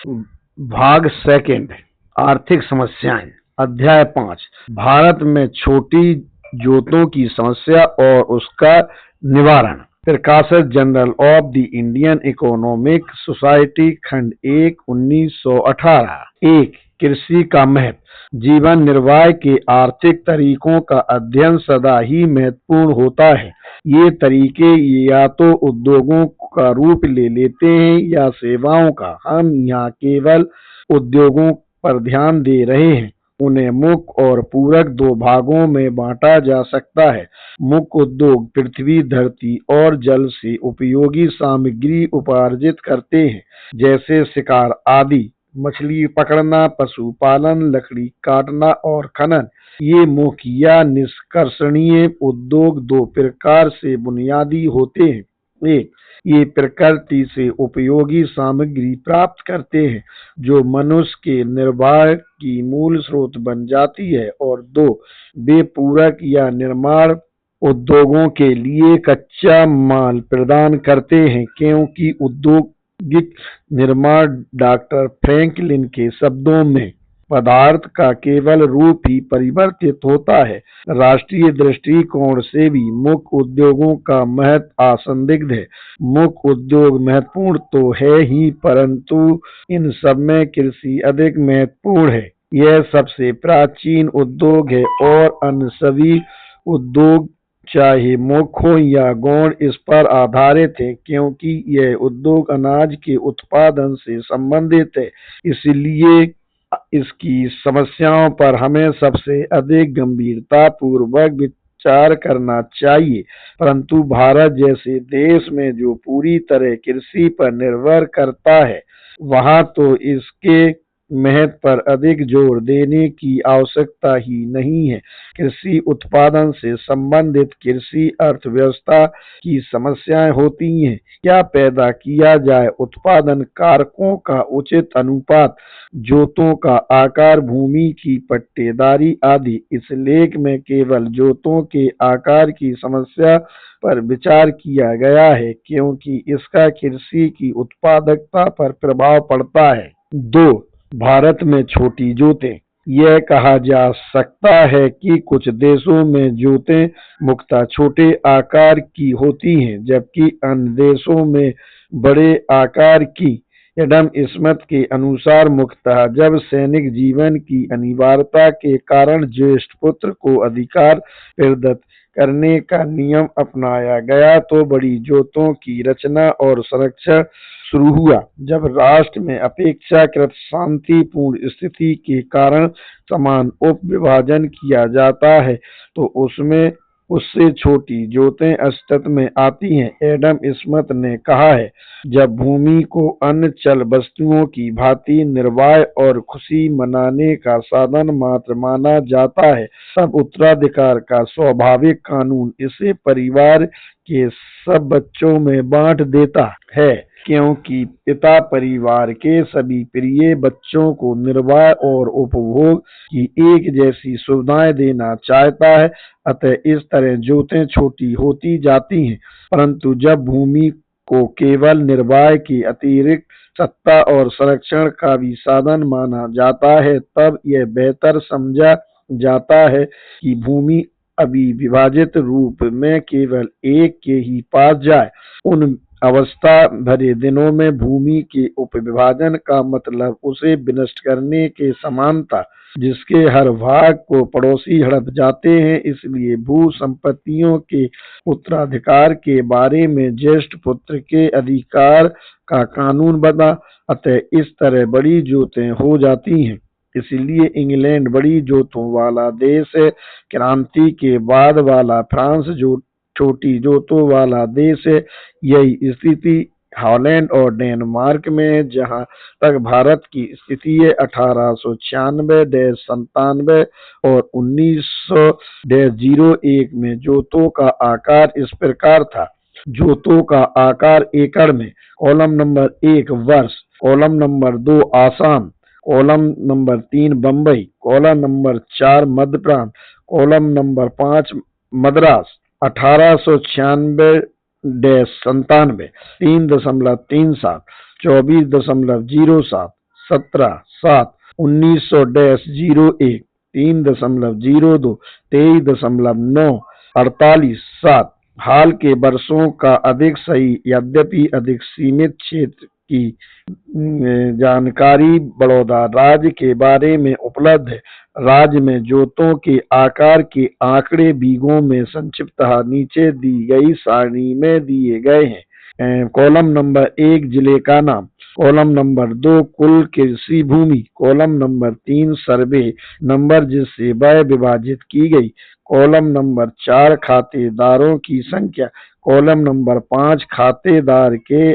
भाग सेकंड, आर्थिक समस्याएं। अध्याय 5, भारत में छोटी जोतों की समस्या और उसका निवारण। प्रकाशक general of the Indian economic society, खंड 1, 1918। 1, कृषि का महत्व। जीवन निर्वाह के आर्थिक तरीकों का अध्ययन सदा ही महत्वपूर्ण होता है। ये तरीके या तो उद्योगों का रूप ले लेते हैं या सेवाओं का। हम यहाँ केवल उद्योगों पर ध्यान दे रहे हैं। उन्हें मुख्य और पूरक दो भागों में बांटा जा सकता है। मुख्य उद्योग पृथ्वी, धरती और जल से उपयोगी सामग्री उपार्जित करते हैं, जैसे शिकार आदि, मछली पकड़ना, पशुपालन, लकड़ी काटना और खनन। ये मुख्य या निष्कर्षणीय उद्योग दो प्रकार से बुनियादी होते हैं। एक, ये प्रकृति से उपयोगी सामग्री प्राप्त करते हैं जो मनुष्य के निर्वाह की मूल स्रोत बन जाती है, और दो, वे पूरक या निर्माण उद्योगों के लिए कच्चा माल प्रदान करते हैं, क्योंकि औद्योगिक निर्माण डॉक्टर फ्रैंकलिन के शब्दों में पदार्थ का केवल रूप ही परिवर्तित होता है। राष्ट्रीय दृष्टिकोण से भी मुख्य उद्योगों का महत्व असंदिग्ध है। मुख्य उद्योग महत्वपूर्ण तो है ही, परंतु इन सब में कृषि अधिक महत्वपूर्ण है। यह सबसे प्राचीन उद्योग है और अन्य सभी उद्योग, चाहे मुख्य हो या गौण, इस पर आधारित है, क्योंकि यह उद्योग अनाज के उत्पादन से संबंधित है। इसलिए इसकी समस्याओं पर हमें सबसे अधिक गंभीरता पूर्वक विचार करना चाहिए। परंतु भारत जैसे देश में जो पूरी तरह कृषि पर निर्भर करता है, वहाँ तो इसके महत्व पर अधिक जोर देने की आवश्यकता ही नहीं है। कृषि उत्पादन से संबंधित कृषि अर्थव्यवस्था की समस्याएं होती हैं। क्या पैदा किया जाए, उत्पादन कारकों का उचित अनुपात, जोतों का आकार, भूमि की पट्टेदारी आदि। इस लेख में केवल जोतों के आकार की समस्या पर विचार किया गया है, क्योंकि इसका कृषि की उत्पादकता पर प्रभाव पड़ता है। 2, भारत में छोटी जोतें। यह कहा जा सकता है कि कुछ देशों में जोतें मुख्यतः छोटे आकार की होती हैं, जबकि अन्य देशों में बड़े आकार की। एडम स्मिथ के अनुसार मुख्यतः जब सैनिक जीवन की अनिवार्यता के कारण ज्येष्ठ पुत्र को अधिकार प्रदत्त करने का नियम अपनाया गया, तो बड़ी जोतों की रचना और संरक्षण शुरू हुआ। जब राष्ट्र में अपेक्षाकृत शांतिपूर्ण स्थिति के कारण समान उप विभाजन किया जाता है, तो उससे छोटी जोतें अस्तित्व में आती हैं। एडम स्मिथ ने कहा है, जब भूमि को अन्य चल वस्तुओं की भांति निर्वाह और खुशी मनाने का साधन मात्र माना जाता है, तब उत्तराधिकार का स्वाभाविक कानून इसे परिवार के सब बच्चों में बांट देता है, क्योंकि पिता परिवार के सभी प्रिय बच्चों को निर्वाह और उपभोग की एक जैसी सुविधाएं देना चाहता है। अतः इस तरह जोतें छोटी होती जाती हैं। परंतु जब भूमि को केवल निर्वाह के अतिरिक्त सत्ता और संरक्षण का भी साधन माना जाता है, तब यह बेहतर समझा जाता है कि भूमि अभी विभाजित रूप में केवल एक के ही पास जाए। उन अवस्था भरे दिनों में भूमि के उपविभाजन का मतलब उसे विनष्ट करने के समान था, जिसके हर भाग को पड़ोसी हड़प जाते हैं। इसलिए भू संपत्तियों के उत्तराधिकार के बारे में ज्येष्ठ पुत्र के अधिकार का कानून बना। अतः इस तरह बड़ी जोतें हो जाती हैं। इसलिए इंग्लैंड बड़ी जोतों वाला देश है। क्रांति के बाद वाला फ्रांस जो छोटी जोतों वाला देश है। यही स्थिति हॉलैंड और डेनमार्क में है। जहां तक भारत की स्थिति है, 1896-97 और 1900-01 में जोतों का आकार इस प्रकार था। जोतों का आकार एकड़ में: कॉलम नंबर 1 वर्ष, column number 2 Assam, column number 3 Bombay, column number 4 मध्य प्रांत, कॉलम नंबर 5 मद्रास। 1896-97 3.37, 24.07, 17/7 1900-01 3.02 23.9 48/7 हाल के वर्षों का अधिक सही यद्यपि अधिक सीमित क्षेत्र की जानकारी बड़ौदा राज्य के बारे में उपलब्ध है। राज्य में जोतों के आकार के आंकड़े बीघों में संक्षिप्तः नीचे दी गई सारणी में दिए गए हैं। कॉलम नंबर 1 जिले का नाम, कॉलम नंबर 2 कुल कृषि भूमि, कॉलम नंबर 3 सर्वे नंबर जिससे वह विभाजित की गई, कॉलम नंबर 4 खातेदारों की संख्या, कॉलम नंबर 5 खातेदार के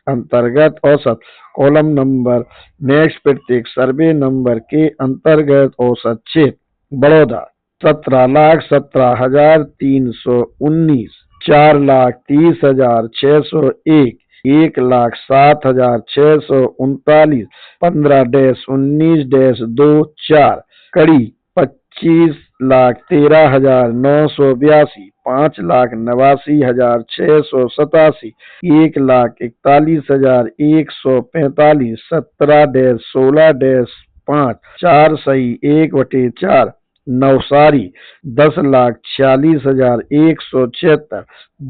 अंतर्गत औसत, कॉलम नंबर नेक्स्ट प्रत्येक सर्वे नंबर के अंतर्गत औसत क्षेत्र। बड़ौदा 17,17,319, 4,30,601, 1,07,639, 15-19-2 4, कड़ी 25,13,982, 5,89,687, 1,41,145, 17-16-5 4 सही 1/4, नवसारी 10,46,176,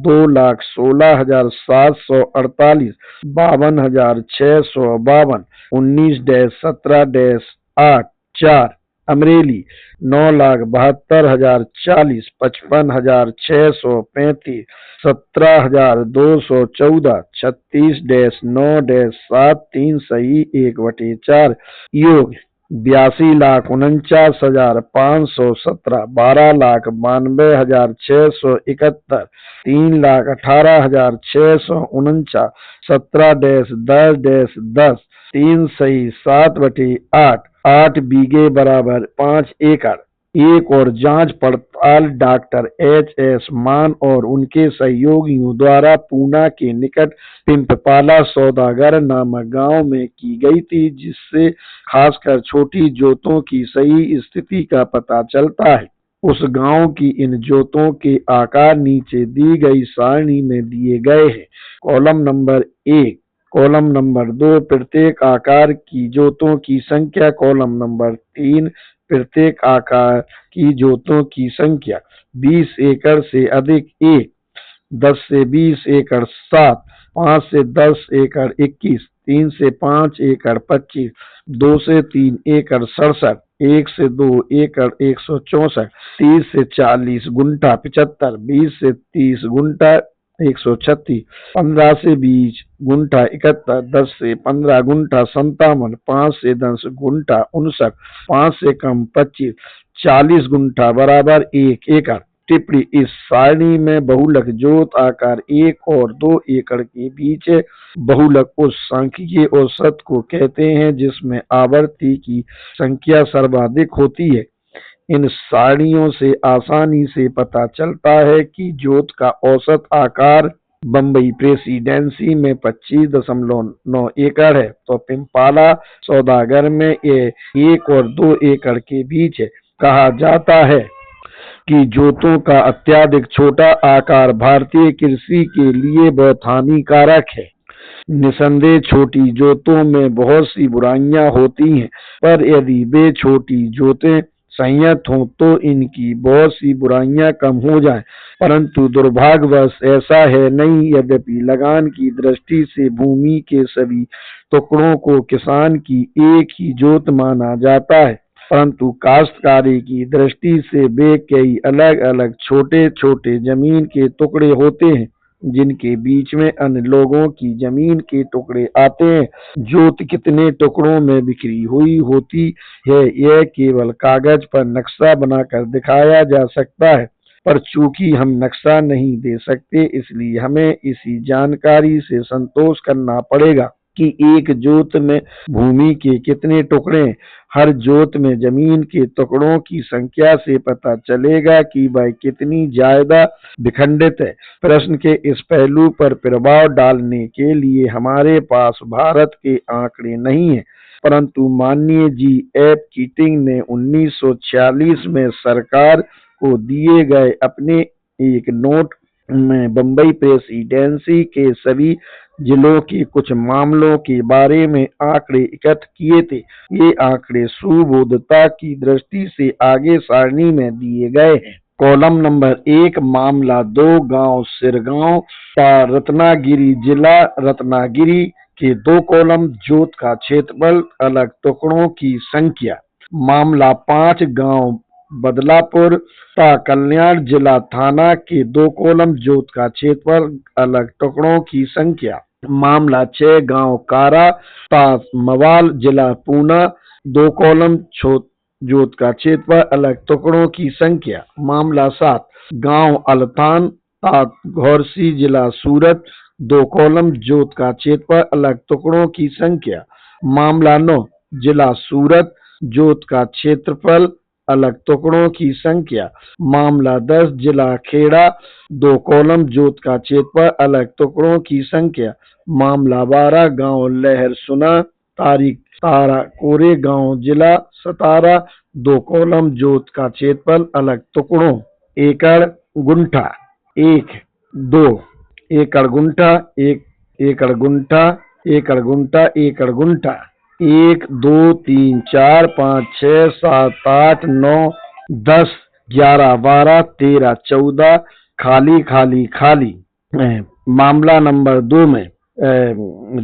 2,16,748, 52,652, 19-17-8 4, अमरेली 9,72,040, 55,635, 17,214, 36-9-7 3 सही 1/4, योग 82,49,517, 12,92,671, 3,18,649, 17-10-10 3 सही 7/8, 8 बीघे बराबर 5 एकड़। एक और जांच पड़ताल डॉक्टर H.S. मान और उनके सहयोगियों द्वारा पूना के निकट पिंपपाला सौदागर नामक गांव में की गई थी, जिससे खासकर छोटी जोतों की सही स्थिति का पता चलता है। उस गांव की इन जोतों के आकार नीचे दी गई सारणी में दिए गए हैं। कॉलम नंबर 1, कॉलम नंबर 2 प्रत्येक आकार की जोतों की संख्या, कॉलम नंबर 3 प्रत्येक आकार की जोतों की संख्या, 20 एकड़ से अधिक 1, 10 से 20 एकड़ 7, 5 से 10 एकड़ 21, 3 से 5 एकड़ 25, 2 से 3 एकड़ 67, 1 से 2 एकड़ 164, 30 से 40 गुंठा 75, 20 से 30 गुंठा 136, 15 से 20 गुंठा 71, 10 से 15 गुंठा 57, 5 से 10 गुंठा 59, 5 से कम 25, 40 गुंठा बराबर 1 एकड़। टिप्पणी, इस सारणी में बहुलक जोत आकार 1 और 2 एकड़ के बीच है। बहुलक उस सांख्यिकीय औसत को कहते हैं जिसमें आवर्ती की संख्या सर्वाधिक होती है। इन सारणियों से आसानी से पता चलता है कि जोत का औसत आकार बम्बई प्रेसिडेंसी में 25.9 एकड़ है, तो पिंपाला सौदागर में ये 1 और 2 एकड़ के बीच है। कहा जाता है कि जोतों का अत्यधिक छोटा आकार भारतीय कृषि के लिए बहुत हानिकारक है। निसंदेह छोटी जोतों में बहुत सी बुराइयां होती हैं, पर यदि वे छोटी जोतें संयत हों तो इनकी बहुत सी बुराइयां कम हो जाएं, परंतु दुर्भाग्यवश ऐसा है नहीं। यद्यपि लगान की दृष्टि से भूमि के सभी टुकड़ों को किसान की एक ही जोत माना जाता है, परंतु काश्तकारी की दृष्टि से वे कई अलग अलग छोटे छोटे जमीन के टुकड़े होते हैं, जिनके बीच में अन्य लोगों की जमीन के टुकड़े आते हैं। जोत कितने टुकड़ों में बिखरी हुई होती है, यह केवल कागज पर नक्शा बनाकर दिखाया जा सकता है, पर चूंकि हम नक्शा नहीं दे सकते, इसलिए हमें इसी जानकारी से संतोष करना पड़ेगा कि एक जोत में भूमि के कितने टुकड़े हैं। हर जोत में जमीन के टुकड़ों की संख्या से पता चलेगा कि वह कितनी ज्यादा विखंडित है। प्रश्न के इस पहलू पर प्रभाव डालने के लिए हमारे पास भारत के आंकड़े नहीं हैं, परंतु माननीय G.F. कीटिंग ने 1946 में सरकार को दिए गए अपने एक नोट में बम्बई प्रेसिडेंसी के सभी जिलों के कुछ मामलों के बारे में आंकड़े एकत्र किए थे। ये आंकड़े सुबोधता की दृष्टि से आगे सारणी में दिए गए हैं। कॉलम नंबर 1, मामला 2, गांव सिरगांव का रत्नागिरी जिला। रत्नागिरी के 2 कॉलम, जोत का क्षेत्रफल, अलग टुकड़ों की संख्या। मामला 5, गांव बदलापुर का कल्याण जिला। थाना के 2 कॉलम, जोत का क्षेत्रफल, अलग टुकड़ों की संख्या। मामला 6, गांव कारा का मवाल जिला पूना। 2 कॉलम, जोत का क्षेत्रफल, अलग टुकड़ों की संख्या। मामला 7, गांव अल्थान का घोरसी जिला सूरत। 2 कॉलम, जोत का क्षेत्रफल, अलग टुकड़ों की संख्या। मामला 9, जिला सूरत, जोत का क्षेत्रफल, अलग टुकड़ों की संख्या। मामला 10, जिला खेड़ा। 2 कॉलम, जोत का क्षेत्रफल, अलग टुकड़ों की संख्या। मामला 12, गांव लहरसुना। तारीख तारा कोरे गांव जिला सतारा। 2 कॉलम, जोत का क्षेत्रफल, अलग टुकड़ों। एकड़ गुंठा 1, 2। एकड़ गुंठा 1, एकड़ गुंठा, एकड़ गुंठा, एकड़ गुंठा 1, 2, 3, 4, 5, 6, 7, 8, 9, 10, 11, 12, 13, 14 खाली खाली खाली। मामला नंबर 2 में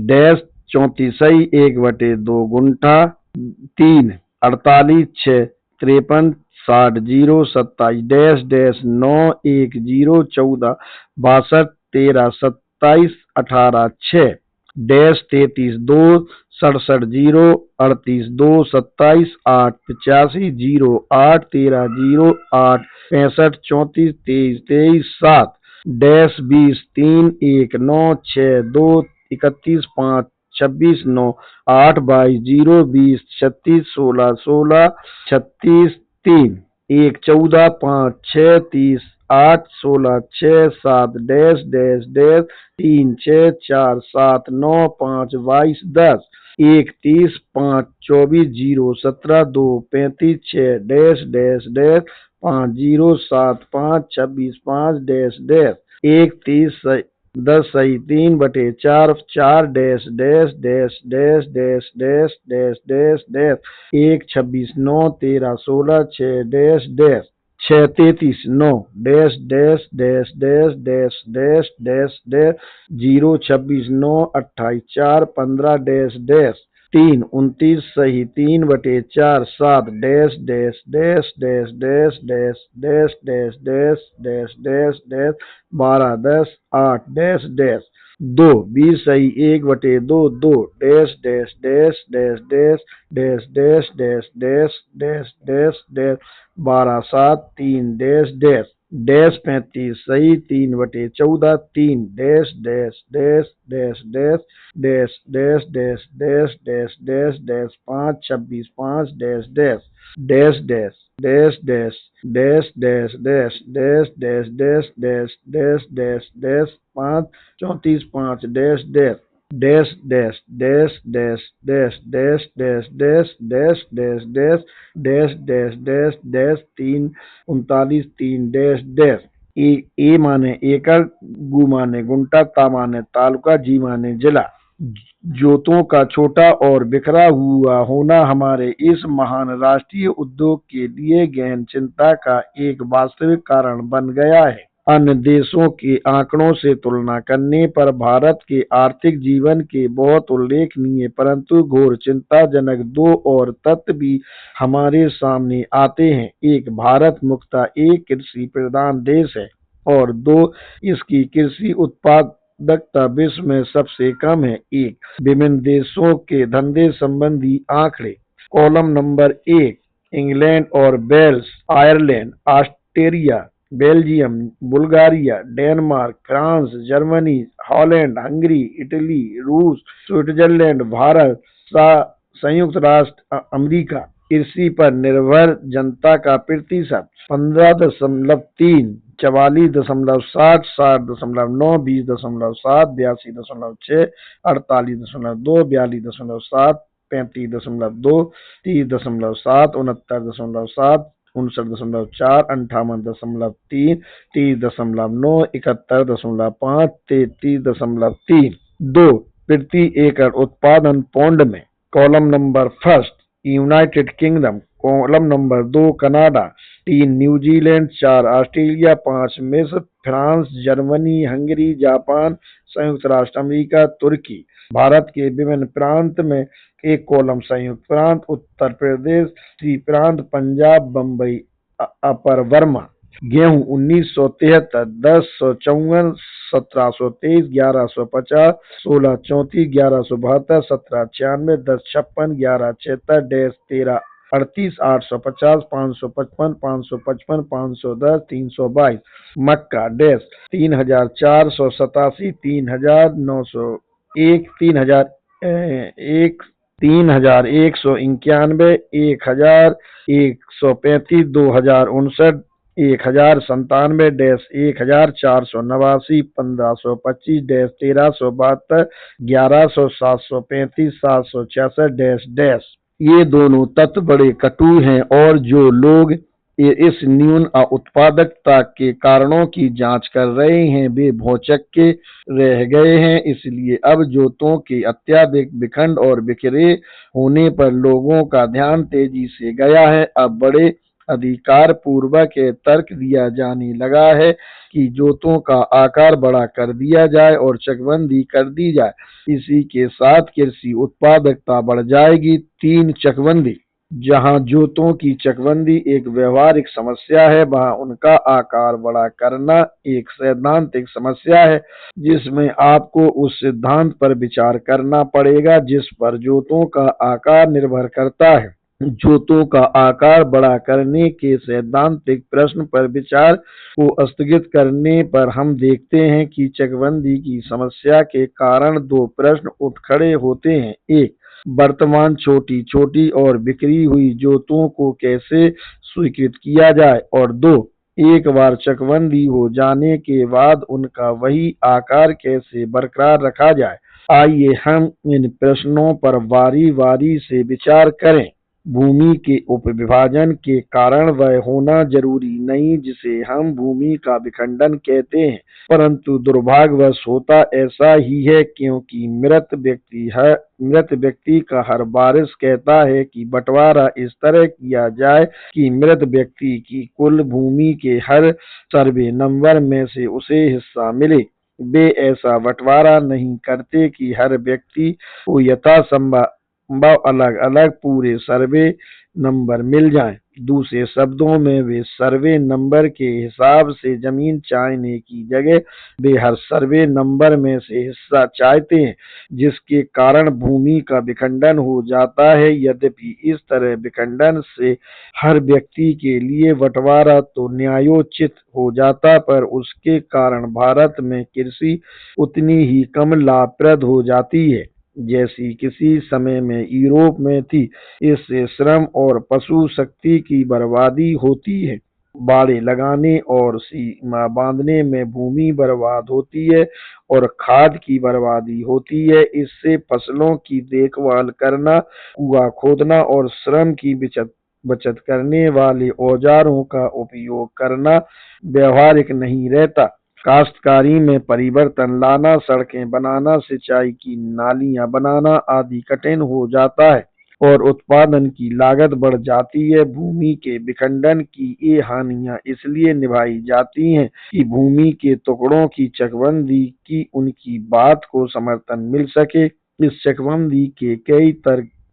डैश 34 सही 1/2 guntha 3, 48, 6, 53, 60, 0, 27 dash dash 9, 1, 0, 14, 62, 13, 27, 18, 6 dash 33, 2, 67, 0, 38, 2, 27, 8, 85, 0, 8, 13, 0, 8, 65, 34, 23, 23, 7 dash 20, 3, 1, 9, 6, 2, 31, 5, 26, 9, 8, 22, 0, 20, 36, 16, 16, 36, 3, 1, 14, 5, 6, 30, 8, 16, 6, 7 dash dash dash 3, 6, 4, 7, 9, 5, 22, 10 1, 30, 5, 24, 0, 17, 2, 35, 6 dash dash dash 5, 0, 7, 5, 26, 5 dash dash 1, 30, 10 सही 3/4 4 dash dash dash dash dash dash dash dash dash 1, 26, 9, 13, 16, 6 dash dash 6, 33, 9 dash dash dash dash dash dash dash dash 0, 26, 9, 28, 4, 15 dash dash 3, 29 सही 3/4 7 dash dash dash dash dash dash dash dash dash dash dash dash 12, 10, 8 dash dash 2, 20 सही 1/2 2 dash dash dash dash dash dash dash dash dash dash dash dash 12, 7 3 dash dash dash 35 सही 3/14 3 dash dash dash dash dash dash dash dash dash dash dash dash 5, 26, 5 dash dash dash dash dash dash dash dash dash dash dash dash dash dash dash dash 5, 34, 5 dash dash dash dash dash dash dash dash dash dash dash dash dash dash dash dash dash 3, 39, 3 dash dash A माने एकड़, गु माने गुंठा, ता माने तालुका, जी माने जिला। जोतों का छोटा और बिखरा हुआ होना हमारे इस महान राष्ट्रीय उद्योग के लिए गहन चिंता का एक वास्तविक कारण बन गया है। अन्य देशों के आंकड़ों से तुलना करने पर भारत के आर्थिक जीवन के बहुत उल्लेखनीय परंतु घोर चिंताजनक 2 और तथ्य भी हमारे सामने आते हैं। 1, भारत मुख्यतः एक कृषि प्रधान देश है और 2, इसकी कृषि उत्पादकता विश्व में सबसे कम है। 1, विभिन्न देशों के धंधे संबंधी आंकड़े। कॉलम नंबर 1, इंग्लैंड और Wales, Ireland, Australia, Belgium, Bulgaria, Denmark, France, Germany, Holland, Hungary, Italy, रूस, स्विट्जरलैंड, भारत, संयुक्त राष्ट्र अमेरिका। कृषि पर निर्भर जनता का प्रतिशत 15.3, 44.60, 60.9, 20.7, 82.6, 48.2, 42.7, 35.2, 30.7, 69.7, 59.4, 58.3, 30.9, 71.5, 33.3। 2 प्रति एकड़ उत्पादन पौंड में। Column number first United kingdom, column number 2 Canada, 3 New Zealand, 4 Australia, 5 मिस्र, फ्रांस, जर्मनी, हंगरी, जापान, संयुक्त राष्ट्र अमेरिका, तुर्की। भारत के विभिन्न प्रांत में। एक कॉलम संयुक्त प्रांत उत्तर प्रदेश, सी प्रांत पंजाब, बम्बई, अपर वर्मा। गेहूं 1973, 1054, 1723, 1150, 1634, 1172, 1796, 1056, 1176, 1338, 850, 555, 555, 510, 322। मक्का 3487, 3901, 3001, 3191, 1135, 2059, 1097, 1489, 1525, 1372, 1100, 735, 766 ये दोनों तत्व बड़े कटु हैं और जो लोग इस न्यून उत्पादकता के कारणों की जांच कर रहे हैं वे भौचक्के रह गए हैं। इसलिए अब जोतों के अत्यधिक विखंड और बिखरे होने पर लोगों का ध्यान तेजी से गया है। अब बड़े अधिकार पूर्वक तर्क दिया जाने लगा है कि जोतों का आकार बड़ा कर दिया जाए और चकबंदी कर दी जाए। इसी के साथ कृषि उत्पादकता बढ़ जाएगी। 3 चकबंदी। जहां जोतों की चकबंदी एक व्यवहारिक समस्या है, वहां उनका आकार बड़ा करना एक सैद्धांतिक समस्या है, जिसमें आपको उस सिद्धांत पर विचार करना पड़ेगा जिस पर जोतों का आकार निर्भर करता है। जोतों का आकार बड़ा करने के सैद्धांतिक प्रश्न पर विचार को स्थगित करने पर हम देखते हैं कि चकबंदी की समस्या के कारण 2 प्रश्न उठ खड़े होते हैं। 1. वर्तमान छोटी छोटी और बिखरी हुई जोतों को कैसे स्वीकृत किया जाए, और 2. एक बार चकबंदी हो जाने के बाद उनका वही आकार कैसे बरकरार रखा जाए। आइए हम इन प्रश्नों पर बारी बारी से विचार करें। भूमि के उपविभाजन के कारण वह होना जरूरी नहीं जिसे हम भूमि का विखंडन कहते हैं, परंतु दुर्भाग्यवश होता ऐसा ही है, क्योंकि मृत व्यक्ति का हर वारिस कहता है कि बंटवारा इस तरह किया जाए कि मृत व्यक्ति की कुल भूमि के हर सर्वे नंबर में से उसे हिस्सा मिले। वे ऐसा बंटवारा नहीं करते कि हर व्यक्ति को यथासंभव अलग अलग पूरे सर्वे नंबर मिल जाएं। दूसरे शब्दों में वे सर्वे नंबर के हिसाब से जमीन चाहने की जगह वे हर सर्वे नंबर में से हिस्सा चाहते हैं, जिसके कारण भूमि का विखंडन हो जाता है। यद्यपि इस तरह विखंडन से हर व्यक्ति के लिए बंटवारा तो न्यायोचित हो जाता, पर उसके कारण भारत में कृषि उतनी ही कम लाभप्रद हो जाती है जैसी किसी समय में यूरोप में थी। इससे श्रम और पशु शक्ति की बर्बादी होती है। बाड़े लगाने और सीमा बांधने में भूमि बर्बाद होती है और खाद की बर्बादी होती है। इससे फसलों की देखभाल करना, कुआं खोदना और श्रम की बचत करने वाले औजारों का उपयोग करना व्यवहारिक नहीं रहता। काश्तकारी में परिवर्तन लाना, सड़कें बनाना, सिंचाई की नालियां बनाना आदि कठिन हो जाता है और उत्पादन की लागत बढ़ जाती है। भूमि के विखंडन की ये हानियां इसलिए निभाई जाती हैं कि भूमि के टुकड़ों की चकबंदी की उनकी बात को समर्थन मिल सके। इस चकबंदी के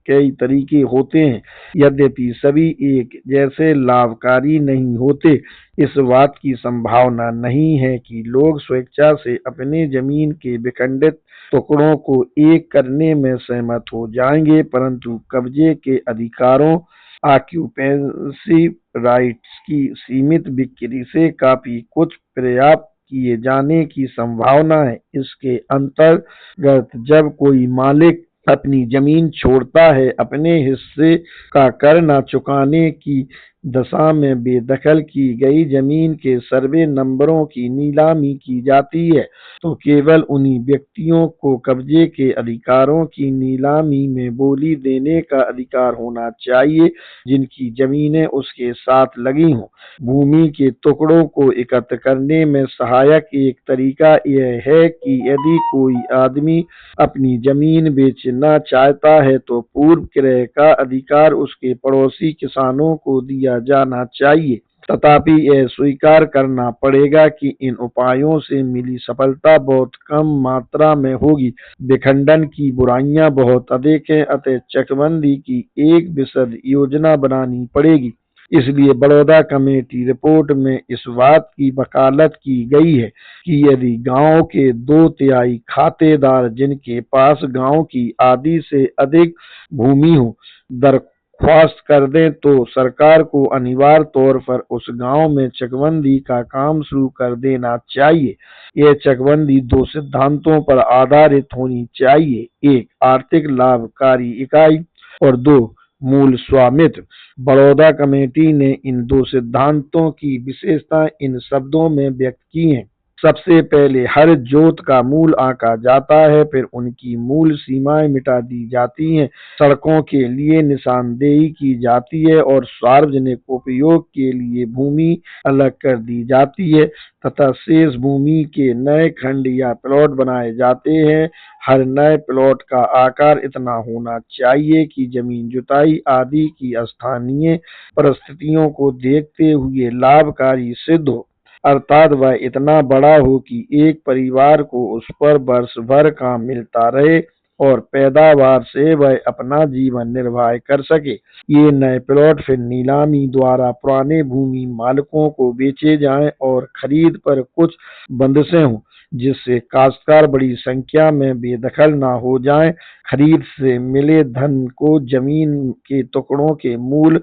कई तरीके होते हैं, यद्यपि सभी एक जैसे लाभकारी नहीं होते। इस बात की संभावना नहीं है कि लोग स्वेच्छा से अपने जमीन के विखंडित टुकड़ों को एक करने में सहमत हो जाएंगे, परंतु कब्जे के अधिकारों ऑक्यूपेंसी राइट्स की सीमित बिक्री से काफी कुछ पर्याप्त किए जाने की संभावना है। इसके अंतर्गत जब कोई मालिक अपनी जमीन छोड़ता है अपने हिस्से का कर न चुकाने की दशा में बेदखल की गई जमीन के सर्वे नंबरों की नीलामी की जाती है तो केवल उन्हीं व्यक्तियों को कब्जे के अधिकारों की नीलामी में बोली देने का अधिकार होना चाहिए जिनकी जमीनें उसके साथ लगी हों। भूमि के टुकड़ों को एकत्र करने में सहायक एक तरीका यह है कि यदि कोई आदमी अपनी जमीन बेचना चाहता है तो पूर्व क्रय का अधिकार उसके पड़ोसी किसानों को दिया जाना चाहिए। तथापि यह स्वीकार करना पड़ेगा कि इन उपायों से मिली सफलता बहुत कम मात्रा में होगी। विखंडन की बुराइयां बहुत अधिक हैं, अतः चकबंदी की एक विशद योजना बनानी पड़ेगी। इसलिए बड़ौदा कमेटी रिपोर्ट में इस बात की वकालत की गई है कि यदि गांव के 2/3 खातेदार जिनके पास गांव की आधी से अधिक भूमि हो दरख्वास्त कर दें तो सरकार को अनिवार्य तौर पर उस गांव में चकबंदी का काम शुरू कर देना चाहिए। यह चकबंदी 2 सिद्धांतों पर आधारित होनी चाहिए: 1 आर्थिक लाभकारी इकाई और 2 मूल स्वामित्व। बड़ौदा कमेटी ने इन 2 सिद्धांतों की विशेषताएं इन शब्दों में व्यक्त की हैं। सबसे पहले हर जोत का मूल आंका जाता है, फिर उनकी मूल सीमाएं मिटा दी जाती हैं, सड़कों के लिए निशानदेही की जाती है और सार्वजनिक उपयोग के लिए भूमि अलग कर दी जाती है तथा शेष भूमि के नए खंड या प्लॉट बनाए जाते हैं। हर नए प्लॉट का आकार इतना होना चाहिए कि जमीन जुताई आदि की स्थानीय परिस्थितियों को देखते हुए लाभकारी सिद्ध हो, अर्थात वह इतना बड़ा हो कि एक परिवार को उस पर वर्ष भर काम मिलता रहे और पैदावार से वह अपना जीवन निर्वाह कर सके। ये नए प्लॉट फिर नीलामी द्वारा पुराने भूमि मालिकों को बेचे जाएं और खरीद पर कुछ बंदिशें हों जिससे काश्तकार बड़ी संख्या में बेदखल न हो जाएं। खरीद से मिले धन को जमीन के टुकड़ों के मूल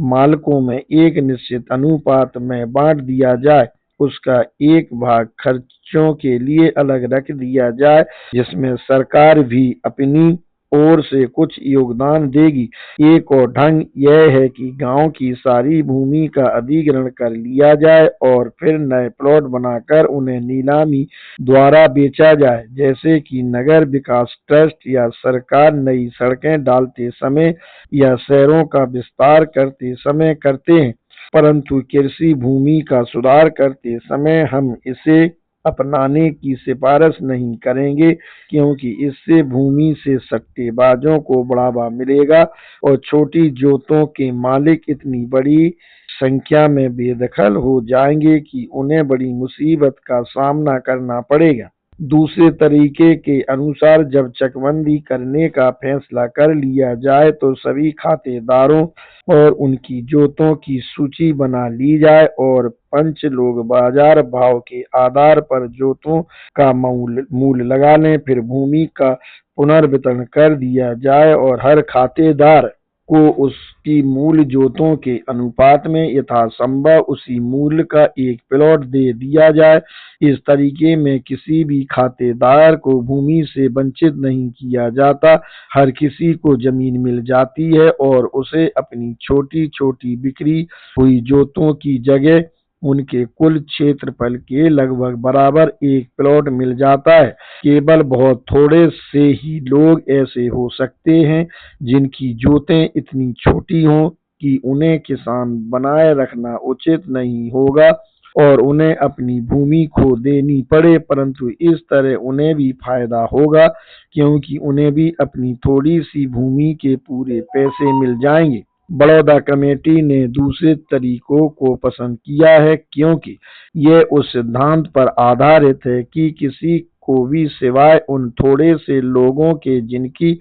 मालिकों में एक निश्चित अनुपात में बांट दिया जाए। उसका एक भाग खर्चों के लिए अलग रख दिया जाए जिसमें सरकार भी अपनी ओर से कुछ योगदान देगी। एक और ढंग यह है कि गांव की सारी भूमि का अधिग्रहण कर लिया जाए और फिर नए प्लॉट बनाकर उन्हें नीलामी द्वारा बेचा जाए, जैसे कि नगर विकास ट्रस्ट या सरकार नई सड़कें डालते समय या शहरों का विस्तार करते समय करते हैं। परंतु कृषि भूमि का सुधार करते समय हम इसे अपनाने की सिफारिश नहीं करेंगे क्योंकि इससे भूमि से सट्टेबाजों को बढ़ावा मिलेगा और छोटी जोतों के मालिक इतनी बड़ी संख्या में बेदखल हो जाएंगे कि उन्हें बड़ी मुसीबत का सामना करना पड़ेगा। दूसरे तरीके के अनुसार जब चकबंदी करने का फैसला कर लिया जाए तो सभी खातेदारों और उनकी जोतों की सूची बना ली जाए और पंच लोग बाजार भाव के आधार पर जोतों का मूल्य लगा लें। फिर भूमि का पुनर्वितरण कर दिया जाए और हर खातेदार को उसकी मूल जोतों के अनुपात में यथासंभव उसी मूल्य का एक प्लॉट दे दिया जाए। इस तरीके में किसी भी खातेदार को भूमि से वंचित नहीं किया जाता, हर किसी को जमीन मिल जाती है और उसे अपनी छोटी छोटी बिक्री हुई जोतों की जगह उनके कुल क्षेत्रफल के लगभग बराबर एक प्लॉट मिल जाता है। केवल बहुत थोड़े से ही लोग ऐसे हो सकते हैं जिनकी जोतें इतनी छोटी हों कि उन्हें किसान बनाए रखना उचित नहीं होगा और उन्हें अपनी भूमि खो देनी पड़े, परंतु इस तरह उन्हें भी फायदा होगा क्योंकि उन्हें भी अपनी थोड़ी सी भूमि के पूरे पैसे मिल जाएंगे। बड़ौदा कमेटी ने दूसरे तरीकों को पसंद किया है क्योंकि यह उस सिद्धांत पर आधारित है कि किसी को भी सिवाय उन थोड़े से लोगों के जिनकी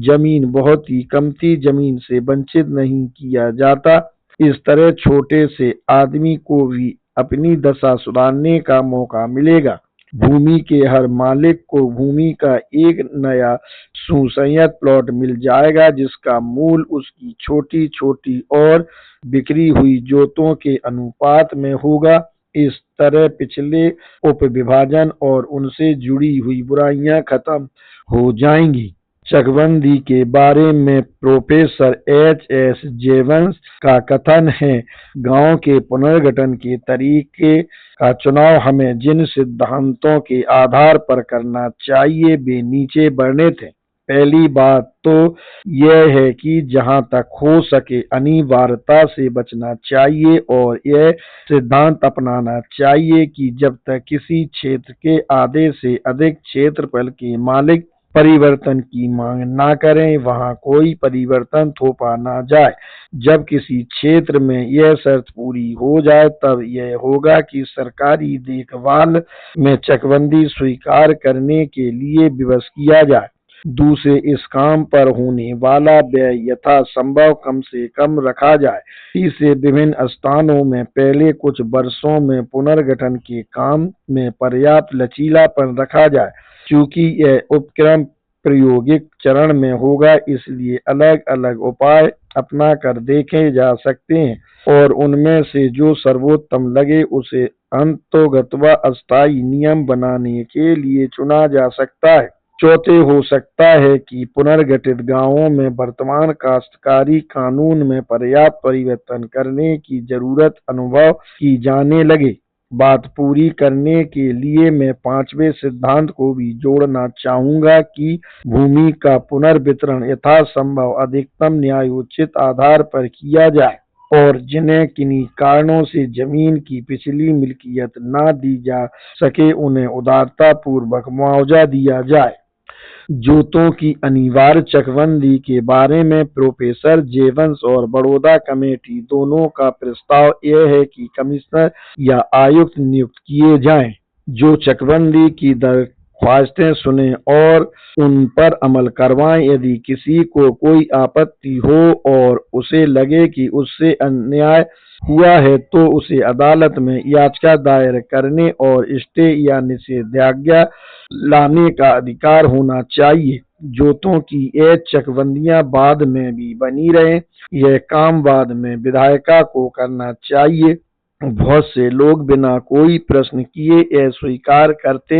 जमीन बहुत ही कम थी जमीन से वंचित नहीं किया जाता। इस तरह छोटे से आदमी को भी अपनी दशा सुधारने का मौका मिलेगा। भूमि के हर मालिक को भूमि का एक नया सुसंयत प्लॉट मिल जाएगा जिसका मूल उसकी छोटी छोटी और बिक्री हुई जोतों के अनुपात में होगा। इस तरह पिछले उप विभाजन और उनसे जुड़ी हुई बुराइयां खत्म हो जाएंगी। चकबंदी के बारे में प्रोफेसर H.S. जेवंस का कथन है, गांव के पुनर्गठन के तरीके का चुनाव हमें जिन सिद्धांतों के आधार पर करना चाहिए वे नीचे वर्णित हैं। पहली बात तो यह है कि जहां तक हो सके अनिवार्यता से बचना चाहिए और यह सिद्धांत अपनाना चाहिए कि जब तक किसी क्षेत्र के आधे से अधिक क्षेत्रफल के मालिक परिवर्तन की मांग न करें, वहां कोई परिवर्तन थोपा न जाए। जब किसी क्षेत्र में यह शर्त पूरी हो जाए तब यह होगा कि सरकारी देखभाल में चकबंदी स्वीकार करने के लिए विवश किया जाए। दूसरे, इस काम पर होने वाला व्यय यथासंभव कम से कम रखा जाए। तीसरे, विभिन्न स्थानों में पहले कुछ वर्षों में पुनर्गठन के काम में पर्याप्त लचीलापन रखा जाए। चूंकि यह उपक्रम प्रायोगिक चरण में होगा, इसलिए अलग अलग उपाय अपना कर देखे जा सकते हैं और उनमें से जो सर्वोत्तम लगे उसे अंततोगत्वा अस्थायी नियम बनाने के लिए चुना जा सकता है। चौथे, हो सकता है कि पुनर्गठित गांवों में वर्तमान काश्तकारी कानून में पर्याप्त परिवर्तन करने की जरूरत अनुभव की जाने लगे। बात पूरी करने के लिए मैं पांचवें सिद्धांत को भी जोड़ना चाहूंगा कि भूमि का पुनर्वितरण यथासंभव अधिकतम न्यायोचित आधार पर किया जाए और जिन्हें किन्हीं कारणों से जमीन की पिछली मिल्कियत न दी जा सके उन्हें उदारता पूर्वक मुआवजा दिया जाए। जोतों की अनिवार्य चकबंदी के बारे में प्रोफेसर जेवंस और बड़ौदा कमेटी दोनों का प्रस्ताव यह है कि कमिश्नर या आयुक्त नियुक्त किए जाएं, जो चकबंदी की दरख्वास्तें सुनें और उन पर अमल करवाएं। यदि किसी को कोई आपत्ति हो और उसे लगे कि उससे अन्याय हुआ है तो उसे अदालत में याचिका दायर करने और स्टे या निषेधाज्ञा लाने का अधिकार होना चाहिए। जोतों की ये चकबंदियां बाद में भी बनी रहे, यह काम बाद में विधायिका को करना चाहिए। बहुत से लोग बिना कोई प्रश्न किए यह स्वीकार करते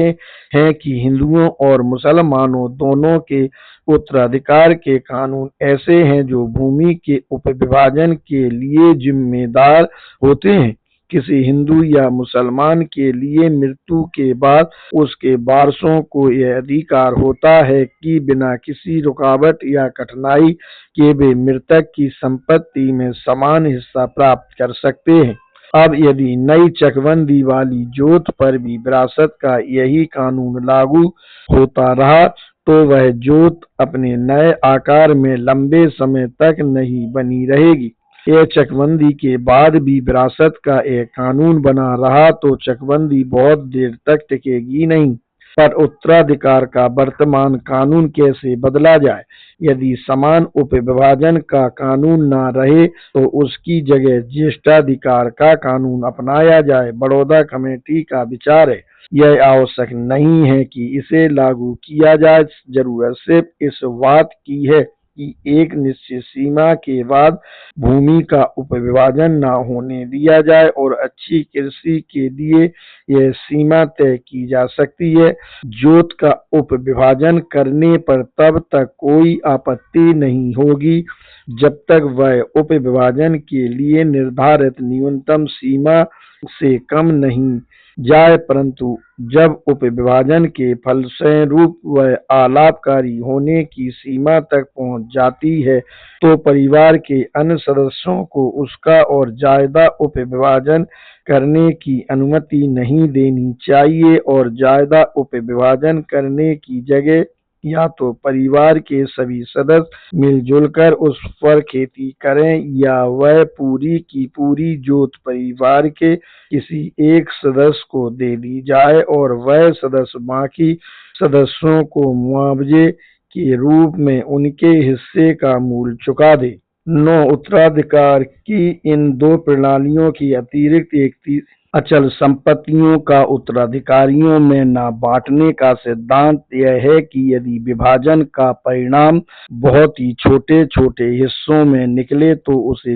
हैं कि हिंदुओं और मुसलमानों दोनों के उत्तराधिकार के कानून ऐसे हैं जो भूमि के उपविभाजन के लिए जिम्मेदार होते हैं। किसी हिंदू या मुसलमान के लिए मृत्यु के बाद उसके वारसों को यह अधिकार होता है कि बिना किसी रुकावट या कठिनाई के वे मृतक की संपत्ति में समान हिस्सा प्राप्त कर सकते हैं। अब यदि नई चकबंदी वाली जोत पर भी विरासत का यही कानून लागू होता रहा तो वह जोत अपने नए आकार में लंबे समय तक नहीं बनी रहेगी। यह चकबंदी के बाद भी विरासत का एक कानून बना रहा तो चकबंदी बहुत देर तक टिकेगी नहीं। पर उत्तराधिकार का वर्तमान कानून कैसे बदला जाए? यदि समान उपविभाजन का कानून न रहे तो उसकी जगह ज्येष्ठाधिकार का कानून अपनाया जाए। बड़ौदा कमेटी का विचार है, यह आवश्यक नहीं है कि इसे लागू किया जाए, जरूरत सिर्फ इस बात की है कि एक निश्चित सीमा के बाद भूमि का उपविभाजन न होने दिया जाए और अच्छी कृषि के लिए यह सीमा तय की जा सकती है। जोत का उपविभाजन करने पर तब तक कोई आपत्ति नहीं होगी जब तक वह उपविभाजन के लिए निर्धारित न्यूनतम सीमा से कम नहीं जाए, परंतु जब उपविभाजन के फलस्वरूप वह अलाभकारी होने की सीमा तक पहुंच जाती है तो परिवार के अन्य सदस्यों को उसका और ज्यादा उपविभाजन करने की अनुमति नहीं देनी चाहिए और ज्यादा उपविभाजन करने की जगह या तो परिवार के सभी सदस्य मिलजुल कर उस पर खेती करें या वह पूरी की पूरी जोत परिवार के किसी एक सदस्य को दे दी जाए और वह सदस्य बाकी सदस्यों को मुआवजे के रूप में उनके हिस्से का मूल्य चुका दे। 9. उत्तराधिकार की इन दो प्रणालियों की अतिरिक्त एक अचल संपत्तियों का उत्तराधिकारियों में न बांटने का सिद्धांत यह है कि यदि विभाजन का परिणाम बहुत ही छोटे छोटे हिस्सों में निकले तो उसे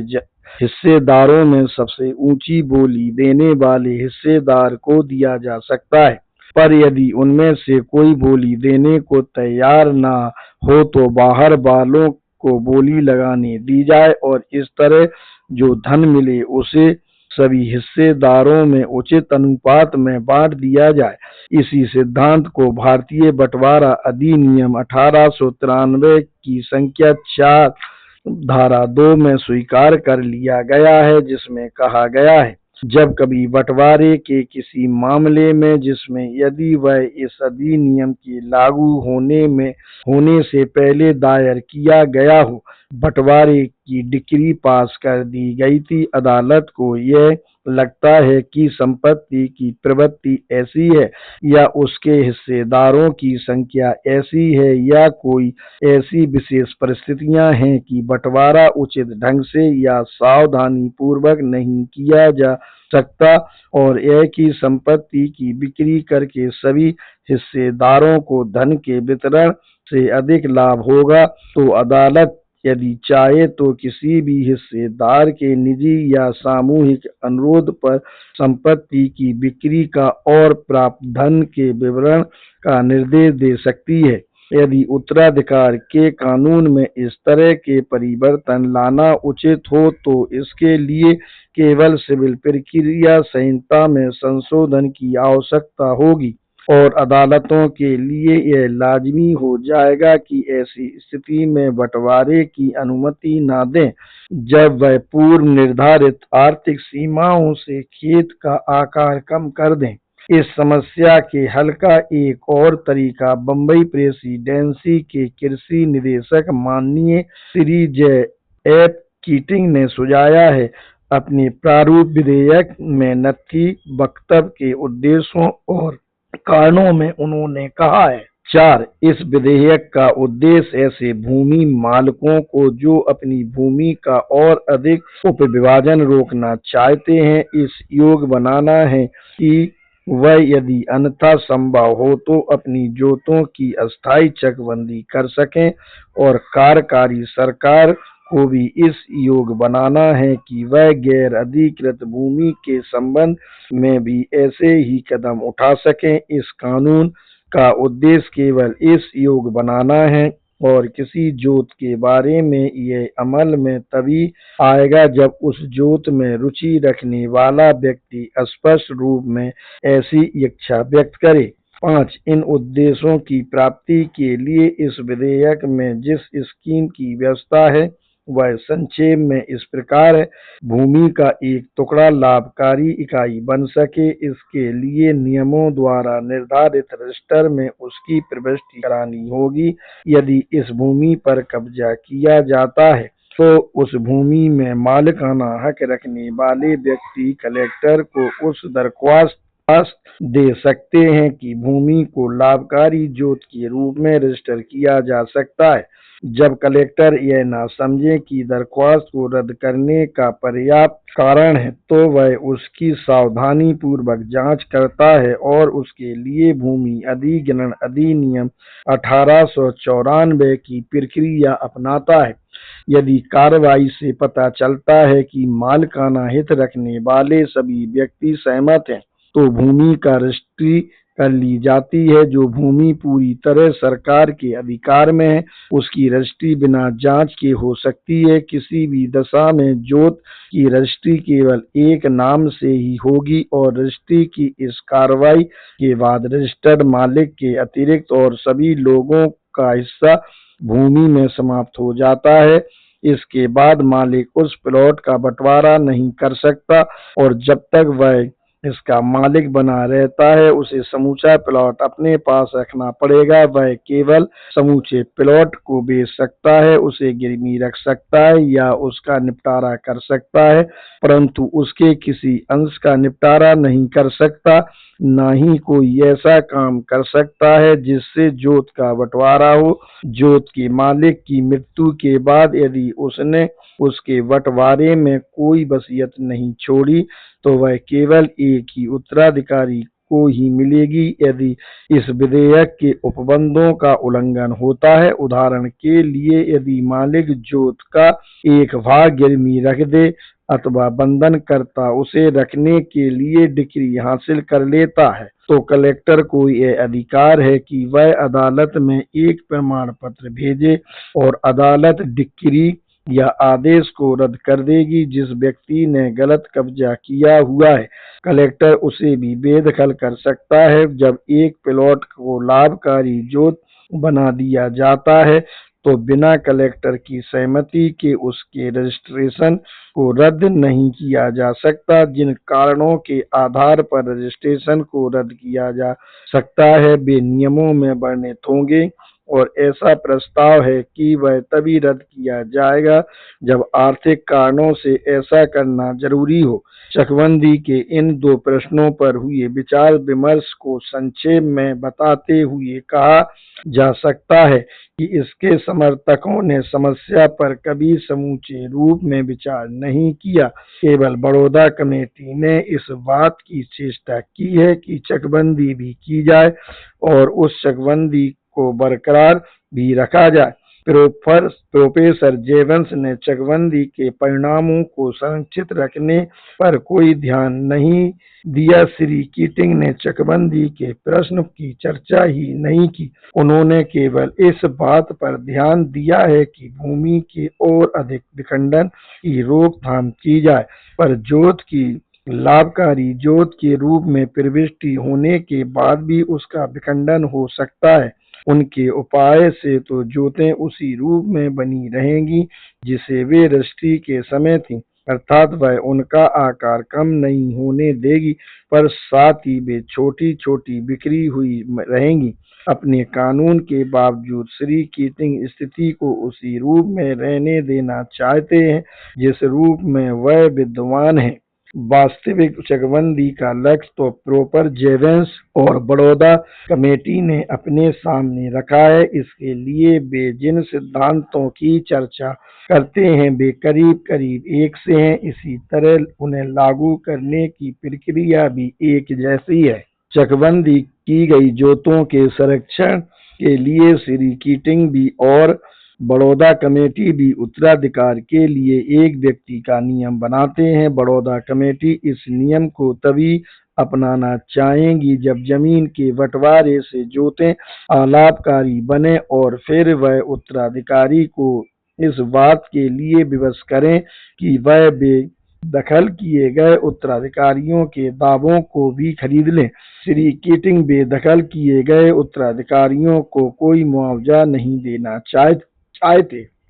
हिस्सेदारों में सबसे ऊंची बोली देने वाले हिस्सेदार को दिया जा सकता है। पर यदि उनमें से कोई बोली देने को तैयार न हो तो बाहर वालों को बोली लगाने दी जाए और इस तरह जो धन मिले उसे सभी हिस्सेदारों में उचित अनुपात में बांट दिया जाए। इसी सिद्धांत को भारतीय बंटवारा अधिनियम 1893 की संख्या 4 धारा 2 में स्वीकार कर लिया गया है, जिसमें कहा गया है, जब कभी बंटवारे के किसी मामले में जिसमें यदि वह इस अधिनियम के लागू होने से पहले दायर किया गया हो, बंटवारे की डिक्री पास कर दी गई थी, अदालत को यह लगता है कि संपत्ति की प्रवृत्ति ऐसी है या उसके हिस्सेदारों की संख्या ऐसी है या कोई ऐसी विशेष परिस्थितियां हैं कि बंटवारा उचित ढंग से या सावधानी पूर्वक नहीं किया जा सकता और एक ही संपत्ति की बिक्री करके सभी हिस्सेदारों को धन के वितरण से अधिक लाभ होगा, तो अदालत यदि चाहे तो किसी भी हिस्सेदार के निजी या सामूहिक अनुरोध पर संपत्ति की बिक्री का और प्राप्त धन के विवरण का निर्देश दे सकती है। यदि उत्तराधिकार के कानून में इस तरह के परिवर्तन लाना उचित हो तो इसके लिए केवल सिविल प्रक्रिया संहिता में संशोधन की आवश्यकता होगी और अदालतों के लिए यह लाजमी हो जाएगा कि ऐसी स्थिति में बंटवारे की अनुमति न दें जब वह पूर्व निर्धारित आर्थिक सीमाओं से खेत का आकार कम कर दें। इस समस्या के हल का एक और तरीका बम्बई प्रेसिडेंसी के कृषि निदेशक माननीय श्री जे एफ कीटिंग ने सुझाया है। अपने प्रारूप विधेयक में नथी वक्तव्य के उद्देश्यों और कारणों में उन्होंने कहा है, 4. इस विधेयक का उद्देश्य ऐसे भूमि मालिकों को जो अपनी भूमि का और अधिक उपविभाजन रोकना चाहते हैं इस योग्य बनाना है कि वह यदि अन्यथा संभव हो तो अपनी जोतों की अस्थायी चकबंदी कर सकें और कार्यकारी सरकार को भी इस योग्य बनाना है कि वह गैर अधिकृत भूमि के संबंध में भी ऐसे ही कदम उठा सकें। इस कानून का उद्देश्य केवल इस योग्य बनाना है और किसी जोत के बारे में यह अमल में तभी आएगा जब उस जोत में रुचि रखने वाला व्यक्ति स्पष्ट रूप में ऐसी इच्छा व्यक्त करे। 5. इन उद्देश्यों की प्राप्ति के लिए इस विधेयक में जिस स्कीम की व्यवस्था है वह संक्षेप में इस प्रकार है। भूमि का एक टुकड़ा लाभकारी इकाई बन सके इसके लिए नियमों द्वारा निर्धारित रजिस्टर में उसकी प्रविष्टि करानी होगी। यदि इस भूमि पर कब्जा किया जाता है तो उस भूमि में मालिकाना हक रखने वाले व्यक्ति कलेक्टर को उस दरख्वास्त दे सकते हैं कि भूमि को लाभकारी जोत के रूप में रजिस्टर किया जा सकता है। जब कलेक्टर यह ना समझे कि दरख्वास्त को रद्द करने का पर्याप्त कारण है तो वह उसकी सावधानी पूर्वक जांच करता है और उसके लिए भूमि अधिग्रहण अधिनियम 1894 की प्रक्रिया अपनाता है। यदि कार्रवाई से पता चलता है कि मालिकाना हित रखने वाले सभी व्यक्ति सहमत हैं तो भूमि का रजिस्ट्री कर ली जाती है। जो भूमि पूरी तरह सरकार के अधिकार में है उसकी रजिस्ट्री बिना जांच के हो सकती है। किसी भी दशा में जोत की रजिस्ट्री केवल एक नाम से ही होगी और रजिस्ट्री की इस कार्रवाई के बाद रजिस्टर्ड मालिक के अतिरिक्त और सभी लोगों का हिस्सा भूमि में समाप्त हो जाता है। इसके बाद मालिक उस प्लॉट का बंटवारा नहीं कर सकता और जब तक वह इसका मालिक बना रहता है उसे समूचा प्लॉट अपने पास रखना पड़ेगा। वह केवल समूचे प्लॉट को बेच सकता है, उसे गिरवी रख सकता है या उसका निपटारा कर सकता है, परंतु उसके किसी अंश का निपटारा नहीं कर सकता। ना ही कोई ऐसा काम कर सकता है जिससे जोत का बंटवारा हो। जोत के मालिक की मृत्यु के बाद यदि उसने उसके बंटवारे में कोई वसीयत नहीं छोड़ी तो वह केवल एक ही उत्तराधिकारी को ही मिलेगी यदि इस विधेयक के उपबंधों का उल्लंघन होता है। उदाहरण के लिए, यदि मालिक जोत का एक भाग गिरवी रख दे अथवा बंधनकर्ता उसे रखने के लिए डिक्री हासिल कर लेता है, तो कलेक्टर को यह अधिकार है कि वह अदालत में एक प्रमाण पत्र भेजे और अदालत डिक्री या आदेश को रद्द कर देगी। जिस व्यक्ति ने गलत कब्जा किया हुआ है, कलेक्टर उसे भी बेदखल कर सकता है। जब एक प्लॉट को लाभकारी जोत बना दिया जाता है, तो बिना कलेक्टर की सहमति के उसके रजिस्ट्रेशन को रद्द नहीं किया जा सकता। जिन कारणों के आधार पर रजिस्ट्रेशन को रद्द किया जा सकता है वे नियमों में वर्णित होंगे, और ऐसा प्रस्ताव है कि वह तभी रद्द किया जाएगा जब आर्थिक कारणों से ऐसा करना जरूरी हो। चकबंदी के इन दो प्रश्नों पर हुए विचार विमर्श को संक्षेप में बताते हुए कहा जा सकता है कि इसके समर्थकों ने समस्या पर कभी समूचे रूप में विचार नहीं किया। केवल बड़ौदा कमेटी ने इस बात की चेष्टा की है कि चकबंदी भी की जाए और उस चकबंदी को बरकरार भी रखा जाए। प्रोफेसर जेवंस ने चकबंदी के परिणामों को संरक्षित रखने पर कोई ध्यान नहीं दिया। श्री कीटिंग ने चकबंदी के प्रश्न की चर्चा ही नहीं की। उन्होंने केवल इस बात पर ध्यान दिया है कि भूमि के और अधिक विखंडन की रोकथाम की जाए, पर जोत की लाभकारी जोत के रूप में प्रविष्टि होने के बाद भी उसका विखंडन हो सकता है। उनके उपाय से तो जोतें उसी रूप में बनी रहेंगी जिसे वे रजिस्ट्री के समय थी, अर्थात वह उनका आकार कम नहीं होने देगी, पर साथ ही वे छोटी छोटी बिखरी हुई रहेंगी। अपने कानून के बावजूद श्री कीटिंग स्थिति को उसी रूप में रहने देना चाहते हैं जिस रूप में वह विद्यमान है। वास्तविक चकबंदी का लक्ष्य तो प्रोफेसर जेवंस और बड़ौदा कमेटी ने अपने सामने रखा है। इसके लिए वे जिन सिद्धांतों की चर्चा करते हैं वे करीब करीब एक से हैं। इसी तरह उन्हें लागू करने की प्रक्रिया भी एक जैसी है। चकबंदी की गई जोतों के संरक्षण के लिए श्री कीटिंग भी और बड़ौदा कमेटी भी उत्तराधिकार के लिए एक व्यक्ति का नियम बनाते हैं। बड़ौदा कमेटी इस नियम को तभी अपनाना चाहेंगी जब जमीन के बंटवारे से जोतें अलाभकारी बने और फिर वह उत्तराधिकारी को इस बात के लिए विवश करें कि वह बेदखल किए गए उत्तराधिकारियों के दावों को भी खरीद लें। श्री कीटिंग बेदखल किए गए उत्तराधिकारियों को कोई मुआवजा नहीं देना चाहते।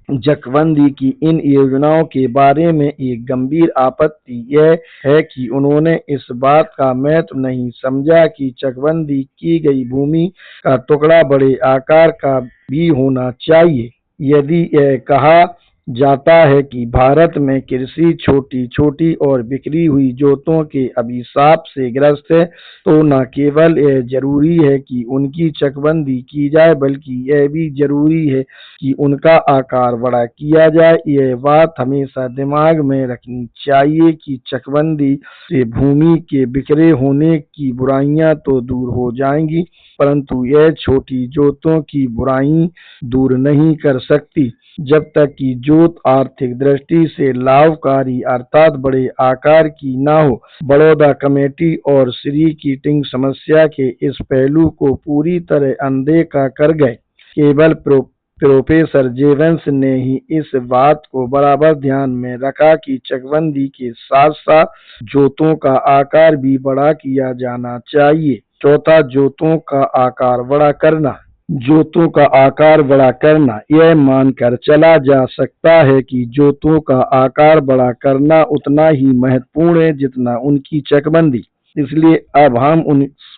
चकबंदी की इन योजनाओं के बारे में एक गंभीर आपत्ति यह है कि उन्होंने इस बात का महत्व नहीं समझा कि चकबंदी की गई भूमि का टुकड़ा बड़े आकार का भी होना चाहिए। यदि यह कहा जाता है कि भारत में कृषि छोटी छोटी और बिखरी हुई जोतों के अभिशाप से ग्रस्त है, तो न केवल यह जरूरी है कि उनकी चकबंदी की जाए, बल्कि यह भी जरूरी है कि उनका आकार बड़ा किया जाए। यह बात हमेशा दिमाग में रखनी चाहिए कि चकबंदी से भूमि के बिखरे होने की बुराइयां तो दूर हो जाएंगी, परंतु यह छोटी जोतों की बुराई दूर नहीं कर सकती जब तक कि जोत आर्थिक दृष्टि से लाभकारी अर्थात बड़े आकार की न हो। बड़ौदा कमेटी और श्री कीटिंग समस्या के इस पहलू को पूरी तरह अनदेखा कर गए। केवल प्रोफेसर जेवंस ने ही इस बात को बराबर ध्यान में रखा कि चकबंदी के साथ साथ जोतों का आकार भी बड़ा किया जाना चाहिए। चौथा, जोतों का आकार बड़ा करना। यह मानकर चला जा सकता है कि जोतों का आकार बड़ा करना उतना ही महत्वपूर्ण है जितना उनकी चकबंदी। इसलिए अब हम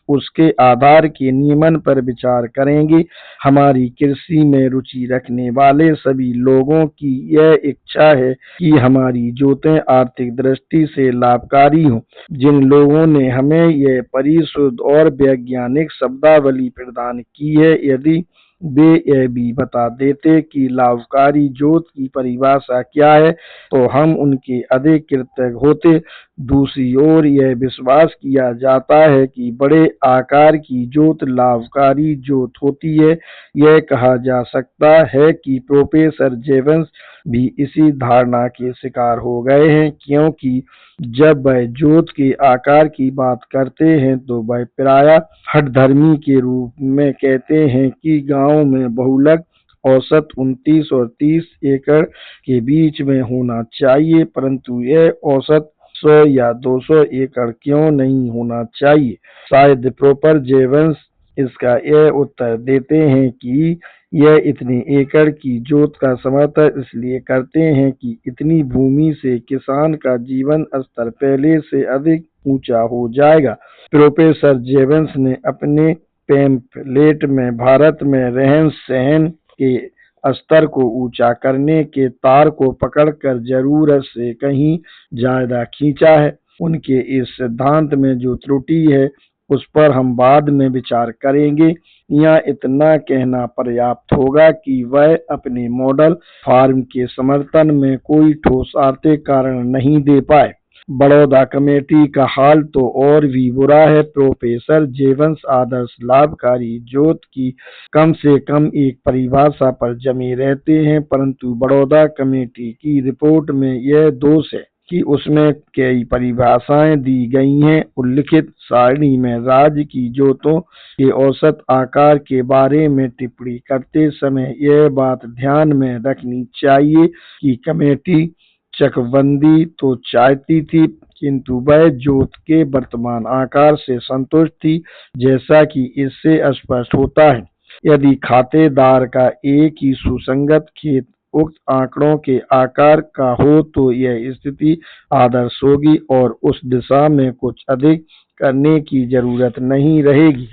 उसके आधार के नियमन पर विचार करेंगे। हमारी कृषि में रुचि रखने वाले सभी लोगों की यह इच्छा है कि हमारी जोतें आर्थिक दृष्टि से लाभकारी हों। जिन लोगों ने हमें यह परिशुद्ध और वैज्ञानिक शब्दावली प्रदान की है, यदि वे यह भी बता देते कि लाभकारी जोत की परिभाषा क्या है, तो हम उनके अधिक कृतज्ञ होते। दूसरी ओर यह विश्वास किया जाता है कि बड़े आकार की जोत लाभकारी जोत होती है। यह कहा जा सकता है कि प्रोफेसर जेवंस भी इसी धारणा के शिकार हो गए हैं, क्योंकि जब वह जोत के आकार की बात करते हैं तो वह प्रायः हठधर्मी के रूप में कहते हैं कि गांव में बहुलक औसत 29 और 30 एकड़ के बीच में होना चाहिए, परंतु यह औसत 100 या 200 एकड़ क्यों नहीं होना चाहिए। शायद प्रोफेसर जेवंस इसका यह उत्तर देते हैं कि यह इतने एकड़ की जोत का समर्थन इसलिए करते हैं कि इतनी भूमि से किसान का जीवन स्तर पहले से अधिक ऊंचा हो जाएगा। प्रोफेसर जेवंस ने अपने पैम्फलेट में भारत में रहन सहन के स्तर को ऊंचा करने के तार को पकड़कर जरूरत से कहीं ज्यादा खींचा है। उनके इस सिद्धांत में जो त्रुटि है उस पर हम बाद में विचार करेंगे। यहाँ इतना कहना पर्याप्त होगा कि वह अपने मॉडल फार्म के समर्थन में कोई ठोस आर्थिक कारण नहीं दे पाए। बड़ौदा कमेटी का हाल तो और भी बुरा है। प्रोफेसर जेवंस आदर्श लाभकारी जोत की कम से कम एक परिभाषा पर जमे रहते हैं, परंतु बड़ौदा कमेटी की रिपोर्ट में यह दोष है कि उसमें कई परिभाषाएं दी गई हैं। उल्लिखित सारणी में राज्य की जोतों के औसत आकार के बारे में टिप्पणी करते समय यह बात ध्यान में रखनी चाहिए कि कमेटी चकबंदी तो चाहती थी, किंतु वह जोत के वर्तमान आकार से संतुष्ट थी, जैसा कि इससे स्पष्ट होता है। यदि खातेदार का एक ही सुसंगत खेत उक्त आंकड़ों के आकार का हो तो यह स्थिति आदर्श होगी और उस दिशा में कुछ अधिक करने की जरूरत नहीं रहेगी।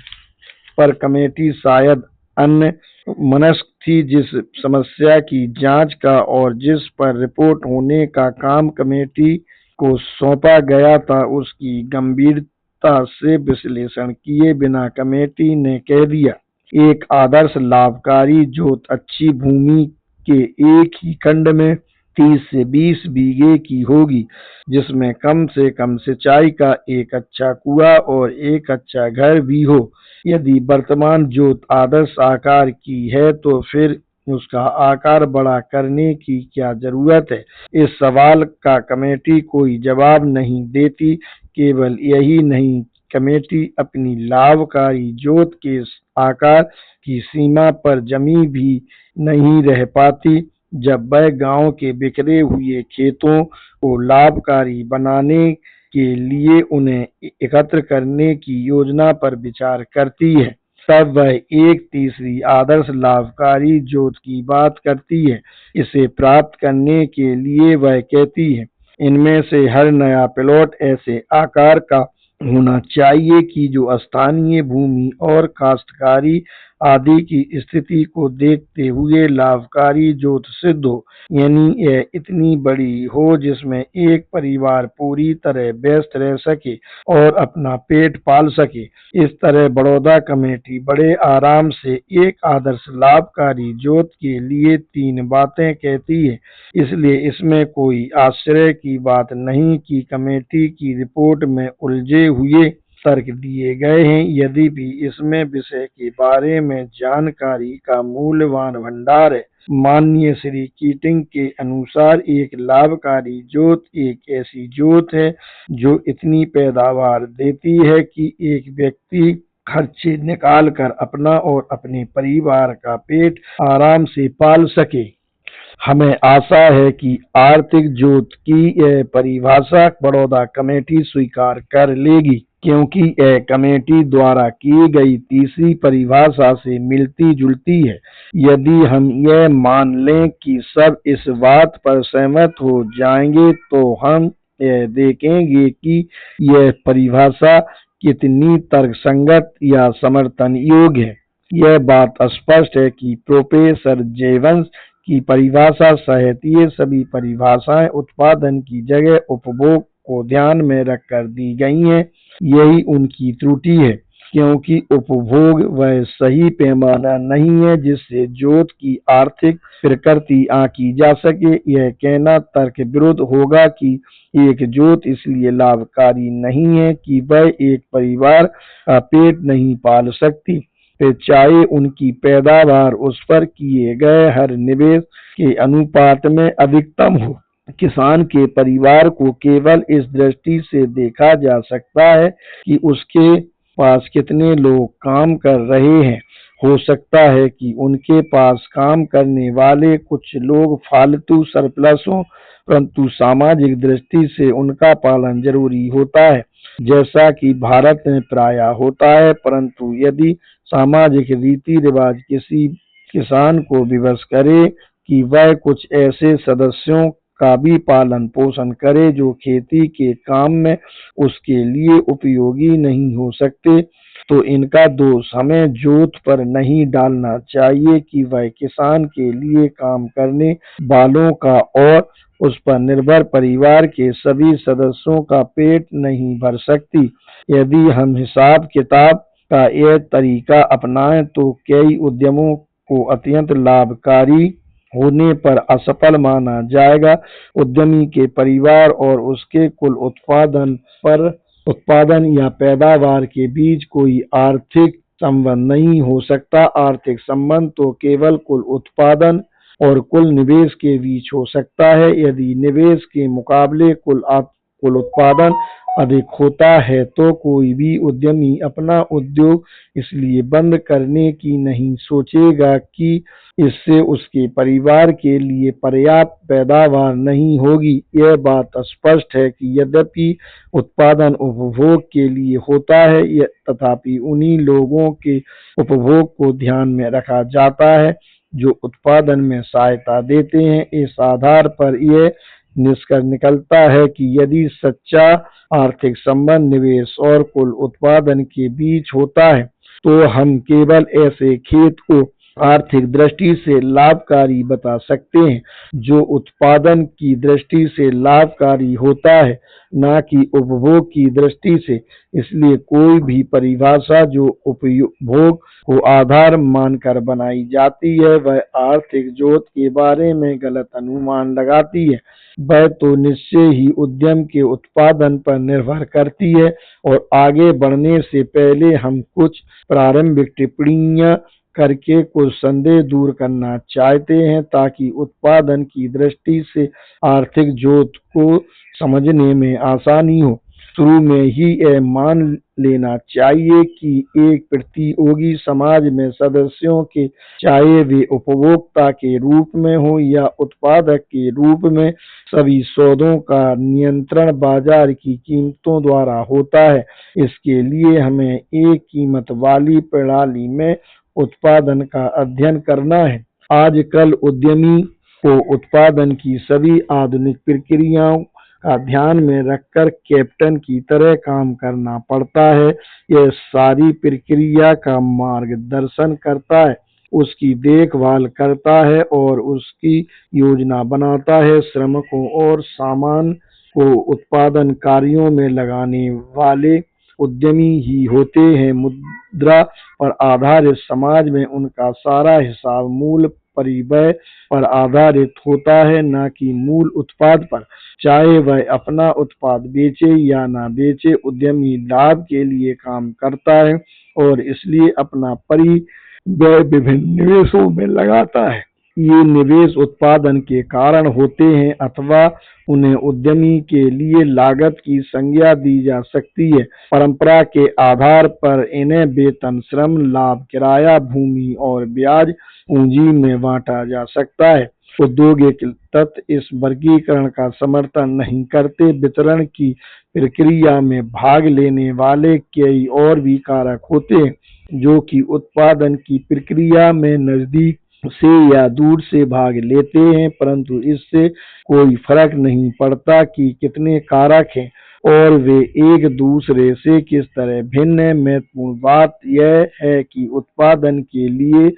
पर कमेटी शायद अन्य मनस्क थी। जिस समस्या की जांच का और जिस पर रिपोर्ट होने का काम कमेटी को सौंपा गया था उसकी गंभीरता से विश्लेषण किए बिना कमेटी ने कह दिया, एक आदर्श लाभकारी जोत अच्छी भूमि के एक ही खंड में 30 से 20 बीघे की होगी, जिसमें कम से कम सिंचाई का एक अच्छा कुआं और एक अच्छा घर भी हो। यदि वर्तमान जोत आदर्श आकार की है तो फिर उसका आकार बड़ा करने की क्या जरूरत है। इस सवाल का कमेटी कोई जवाब नहीं देती। केवल यही नहीं, कमेटी अपनी लाभकारी जोत के आकार की सीमा पर जमी भी नहीं रह पाती। जब वह गांव के बिखरे हुए खेतों को लाभकारी बनाने के लिए उन्हें एकत्र करने की योजना पर विचार करती है, तब वह एक तीसरी आदर्श लाभकारी जोत की बात करती है। इसे प्राप्त करने के लिए वह कहती है, इनमें से हर नया प्लॉट ऐसे आकार का होना चाहिए कि जो स्थानीय भूमि और काश्तकारी आदि की स्थिति को देखते हुए लाभकारी जोत सिद्ध हो, यानी यह इतनी बड़ी हो जिसमें एक परिवार पूरी तरह व्यस्त रह सके और अपना पेट पाल सके। इस तरह बड़ौदा कमेटी बड़े आराम से एक आदर्श लाभकारी जोत के लिए 3 बातें कहती है। इसलिए इसमें कोई आश्चर्य की बात नहीं कि कमेटी की रिपोर्ट में उलझे हुए तर्क दिए गए हैं। यदि भी इसमें विषय के बारे में जानकारी का मूल्यवान भंडार है। माननीय श्री कीटिंग के अनुसार एक लाभकारी जोत एक ऐसी जोत है जो इतनी पैदावार देती है कि एक व्यक्ति खर्चे निकाल कर अपना और अपने परिवार का पेट आराम से पाल सके। हमें आशा है कि आर्थिक जोत की यह परिभाषा बड़ौदा कमेटी स्वीकार कर लेगी, क्योंकि यह कमेटी द्वारा की गई तीसरी परिभाषा से मिलती जुलती है। यदि हम यह मान लें कि सब इस बात पर सहमत हो जाएंगे तो हम यह देखेंगे कि यह परिभाषा कितनी तर्कसंगत या समर्थन योग्य है। यह बात स्पष्ट है कि प्रोफेसर जेवंस की परिभाषा सहित ये सभी परिभाषाएं उत्पादन की जगह उपभोग को ध्यान में रखकर दी गई हैं। यही उनकी त्रुटि है। क्योंकि उपभोग वह सही पैमाना नहीं है जिससे जोत की आर्थिक प्रकृति आंकी जा सके। यह कहना तर्क विरुद्ध होगा कि एक जोत इसलिए लाभकारी नहीं है कि वह एक परिवार का पेट नहीं पाल सकती, फिर चाहे उनकी पैदावार उस पर किए गए हर निवेश के अनुपात में अधिकतम हो। किसान के परिवार को केवल इस दृष्टि से देखा जा सकता है कि उसके पास कितने लोग काम कर रहे हैं। हो सकता है कि उनके पास काम करने वाले कुछ लोग फालतू सरप्लस हों, परंतु सामाजिक दृष्टि से उनका पालन जरूरी होता है, जैसा कि भारत में प्रायः होता है। परंतु यदि सामाजिक रीति रिवाज किसी किसान को विवश करे कि वह कुछ ऐसे सदस्यों का भी पालन पोषण करे जो खेती के काम में उसके लिए उपयोगी नहीं हो सकते, तो इनका दोष हमें जोत पर नहीं डालना चाहिए कि वह किसान के लिए काम करने वालों का और उस पर निर्भर परिवार के सभी सदस्यों का पेट नहीं भर सकती। यदि हम हिसाब किताब का यह तरीका अपनाएं तो कई उद्यमों को अत्यंत लाभकारी होने पर असफल माना जाएगा। उद्यमी के परिवार और उसके कुल उत्पादन या पैदावार के बीच कोई आर्थिक संबंध नहीं हो सकता। आर्थिक संबंध तो केवल कुल उत्पादन और कुल निवेश के बीच हो सकता है। यदि निवेश के मुकाबले कुल उत्पादन अधिक होता है तो कोई भी उद्यमी अपना उद्योग इसलिए बंद करने की नहीं सोचेगा कि इससे उसके परिवार के लिए पर्याप्त पैदावार नहीं होगी। यह बात स्पष्ट है कि यद्यपि उत्पादन उपभोग के लिए होता है, तथापि उन्हीं लोगों के उपभोग को ध्यान में रखा जाता है जो उत्पादन में सहायता देते हैं। इस आधार पर यह निष्कर्ष निकलता है कि यदि सच्चा आर्थिक संबंध निवेश और कुल उत्पादन के बीच होता है तो हम केवल ऐसे खेत को आर्थिक दृष्टि से लाभकारी बता सकते हैं जो उत्पादन की दृष्टि से लाभकारी होता है, न कि उपभोग की दृष्टि से। इसलिए कोई भी परिभाषा जो उपभोग को आधार मानकर बनाई जाती है वह आर्थिक जोत के बारे में गलत अनुमान लगाती है। वह तो निश्चय ही उद्यम के उत्पादन पर निर्भर करती है। और आगे बढ़ने से पहले हम कुछ प्रारंभिक टिप्पणियां करके कुछ संदेह दूर करना चाहते हैं ताकि उत्पादन की दृष्टि से आर्थिक जोत को समझने में आसानी हो। शुरू में ही यह मान लेना चाहिए कि एक प्रतियोगी समाज में सदस्यों के, चाहे वे उपभोक्ता के रूप में हो या उत्पादक के रूप में, सभी सौदों का नियंत्रण बाजार की कीमतों द्वारा होता है। इसके लिए हमें एक कीमत वाली प्रणाली में उत्पादन का अध्ययन करना है। आजकल उद्यमी को उत्पादन की सभी आधुनिक प्रक्रियाओं का ध्यान में रखकर कैप्टन की तरह काम करना पड़ता है। यह सारी प्रक्रिया का मार्गदर्शन करता है, उसकी देखभाल करता है और उसकी योजना बनाता है। श्रमिकों और सामान को उत्पादन कार्यों में लगाने वाले उद्यमी ही होते हैं। मुद्रा पर आधारित समाज में उनका सारा हिसाब मूल परिव्यय पर आधारित होता है, न कि मूल उत्पाद पर। चाहे वह अपना उत्पाद बेचे या ना बेचे, उद्यमी लाभ के लिए काम करता है और इसलिए अपना परिव्यय विभिन्न निवेशों में लगाता है। ये निवेश उत्पादन के कारण होते हैं अथवा उन्हें उद्यमी के लिए लागत की संज्ञा दी जा सकती है। परंपरा के आधार पर इन्हें वेतन, श्रम, लाभ, किराया, भूमि और ब्याज पूंजी में बांटा जा सकता है। औद्योगिक तत्व इस वर्गीकरण का समर्थन नहीं करते। वितरण की प्रक्रिया में भाग लेने वाले कई और भी कारक होते हैं जो कि उत्पादन की प्रक्रिया में नजदीक से या दूर से भाग लेते हैं, परंतु इससे कोई फर्क नहीं पड़ता कि कितने कारक हैं और वे एक दूसरे से किस तरह भिन्न हैं। महत्वपूर्ण बात यह है कि उत्पादन के लिए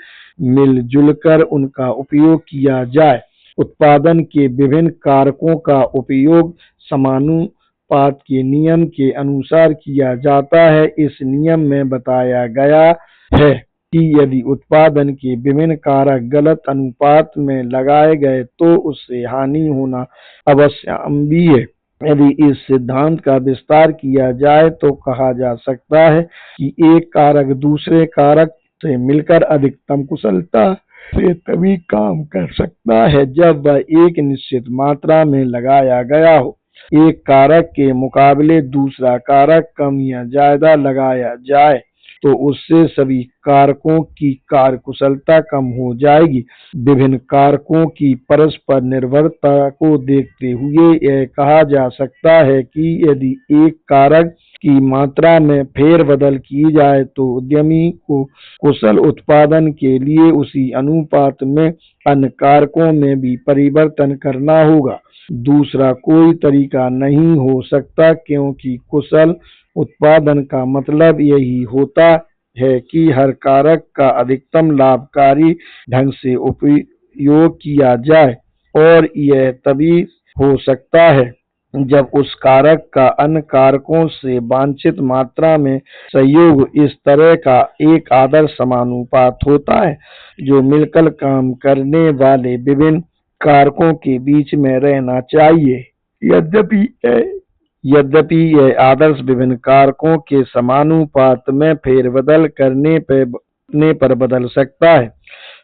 मिलजुल कर उनका उपयोग किया जाए। उत्पादन के विभिन्न कारकों का उपयोग समानुपाती अनुपात के नियम के अनुसार किया जाता है। इस नियम में बताया गया है कि यदि उत्पादन के विभिन्न कारक गलत अनुपात में लगाए गए तो उससे हानि होना अवश्यम्भी है। यदि इस सिद्धांत का विस्तार किया जाए तो कहा जा सकता है कि एक कारक दूसरे कारक से मिलकर अधिकतम कुशलता से तभी काम कर सकता है जब वह एक निश्चित मात्रा में लगाया गया हो। एक कारक के मुकाबले दूसरा कारक कम या ज्यादा लगाया जाए तो उससे सभी कारकों की कार्यकुशलता कम हो जाएगी। विभिन्न कारकों की परस्पर निर्भरता को देखते हुए यह कहा जा सकता है कि यदि एक कारक की मात्रा में फेरबदल की जाए तो उद्यमी को कुशल उत्पादन के लिए उसी अनुपात में अन्य कारकों में भी परिवर्तन करना होगा। दूसरा कोई तरीका नहीं हो सकता, क्योंकि कुशल उत्पादन का मतलब यही होता है कि हर कारक का अधिकतम लाभकारी ढंग से उपयोग किया जाए, और यह तभी हो सकता है जब उस कारक का अन्य कारकों से वांछित मात्रा में सहयोग इस तरह का एक आदर्श समानुपात होता है जो मिलकर काम करने वाले विभिन्न कारकों के बीच में रहना चाहिए। यद्यपि यह आदर्श विभिन्न कारकों के समानुपात में फेरबदल करने पर बदल सकता है,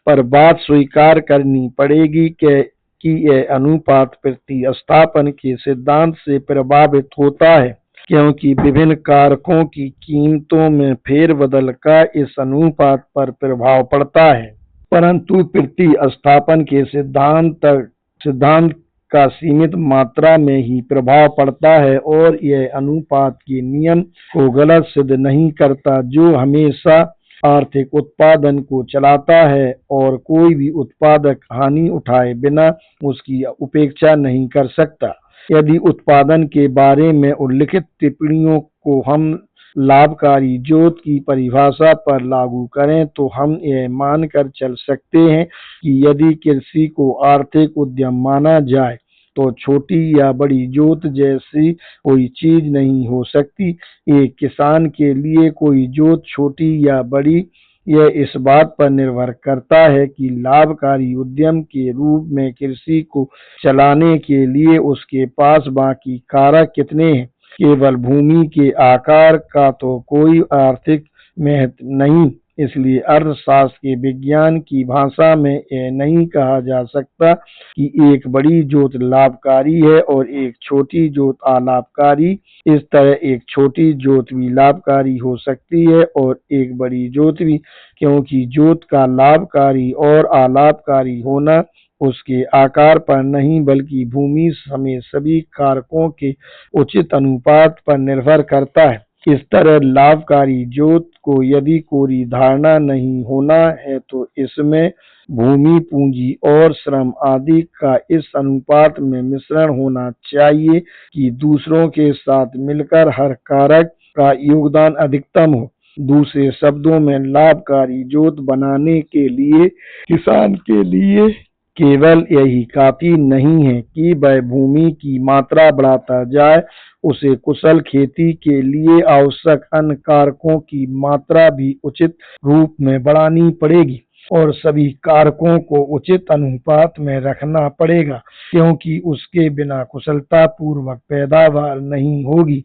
पर बात स्वीकार करनी पड़ेगी कि यह अनुपात प्रतिस्थापन के सिद्धांत से प्रभावित होता है, क्योंकि विभिन्न कारकों की कीमतों में फेरबदल का इस अनुपात पर प्रभाव पड़ता है। परंतु प्रतिस्थापन के सिद्धांत का सीमित मात्रा में ही प्रभाव पड़ता है और यह अनुपात के नियम को गलत सिद्ध नहीं करता जो हमेशा आर्थिक उत्पादन को चलाता है, और कोई भी उत्पादक हानि उठाए बिना उसकी उपेक्षा नहीं कर सकता। यदि उत्पादन के बारे में उल्लिखित टिप्पणियों को हम लाभकारी जोत की परिभाषा पर लागू करें तो हम यह मानकर चल सकते हैं कि यदि कृषि को आर्थिक उद्यम माना जाए तो छोटी या बड़ी जोत जैसी कोई चीज नहीं हो सकती। एक किसान के लिए कोई जोत छोटी या बड़ी यह इस बात पर निर्भर करता है कि लाभकारी उद्यम के रूप में कृषि को चलाने के लिए उसके पास बाकी कारक कितने हैं। केवल भूमि के आकार का तो कोई आर्थिक महत्व नहीं, इसलिए अर्थशास्त्र के विज्ञान की भाषा में यह नहीं कहा जा सकता कि एक बड़ी जोत लाभकारी है और एक छोटी जोत अलाभकारी। इस तरह एक छोटी जोत भी लाभकारी हो सकती है और एक बड़ी जोत भी, क्योंकि जोत का लाभकारी और अलाभकारी होना उसके आकार पर नहीं बल्कि भूमि समेत सभी कारकों के उचित अनुपात पर निर्भर करता है। इस तरह लाभकारी जोत को यदि कोई धारणा नहीं होना है तो इसमें भूमि, पूंजी और श्रम आदि का इस अनुपात में मिश्रण होना चाहिए कि दूसरों के साथ मिलकर हर कारक का योगदान अधिकतम हो। दूसरे शब्दों में लाभकारी जोत बनाने के लिए किसान के लिए केवल यही काफी नहीं है कि वह भूमि की मात्रा बढ़ाता जाए, उसे कुशल खेती के लिए आवश्यक अन्य कारकों की मात्रा भी उचित रूप में बढ़ानी पड़ेगी और सभी कारकों को उचित अनुपात में रखना पड़ेगा, क्योंकि उसके बिना कुशलता पूर्वक पैदावार नहीं होगी।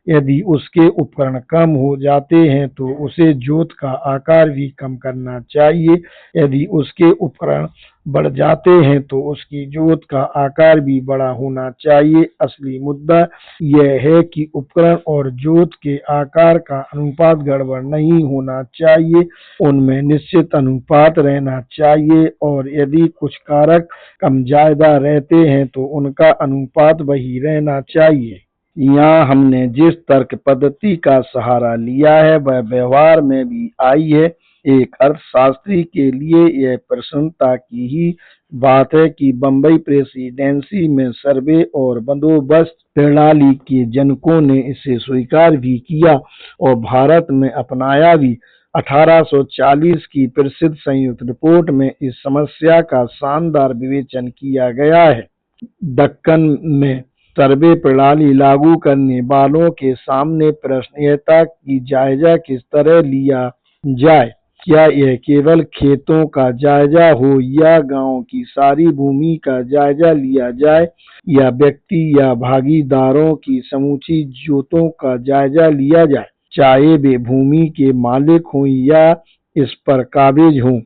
यदि उसके उपकरण कम हो जाते हैं तो उसे जोत का आकार भी कम करना चाहिए। यदि उसके उपकरण बढ़ जाते हैं तो उसकी जोत का आकार भी बड़ा होना चाहिए। असली मुद्दा यह है कि उपकरण और जोत के आकार का अनुपात गड़बड़ नहीं होना चाहिए, उनमें निश्चित अनुपात रहना चाहिए, और यदि कुछ कारक कम ज्यादा रहते हैं तो उनका अनुपात वही रहना चाहिए। यहाँ हमने जिस तर्क पद्धति का सहारा लिया है वह व्यवहार में भी आई है। एक अर्थशास्त्री के लिए यह प्रसन्नता की ही बात है कि बंबई प्रेसिडेंसी में सर्वे और बंदोबस्त प्रणाली के जनकों ने इसे स्वीकार भी किया और भारत में अपनाया भी। 1840 की प्रसिद्ध संयुक्त रिपोर्ट में इस समस्या का शानदार विवेचन किया गया है। दक्कन में सर्वे प्रणाली लागू करने वालों के सामने प्रश्न यह था कि जायजा किस तरह लिया जाए। क्या यह केवल खेतों का जायजा हो या गांव की सारी भूमि का जायजा लिया जाए, या व्यक्ति या भागीदारों की समूची जोतों का जायजा लिया जाए, चाहे वे भूमि के मालिक हों या इस पर काबिज हों।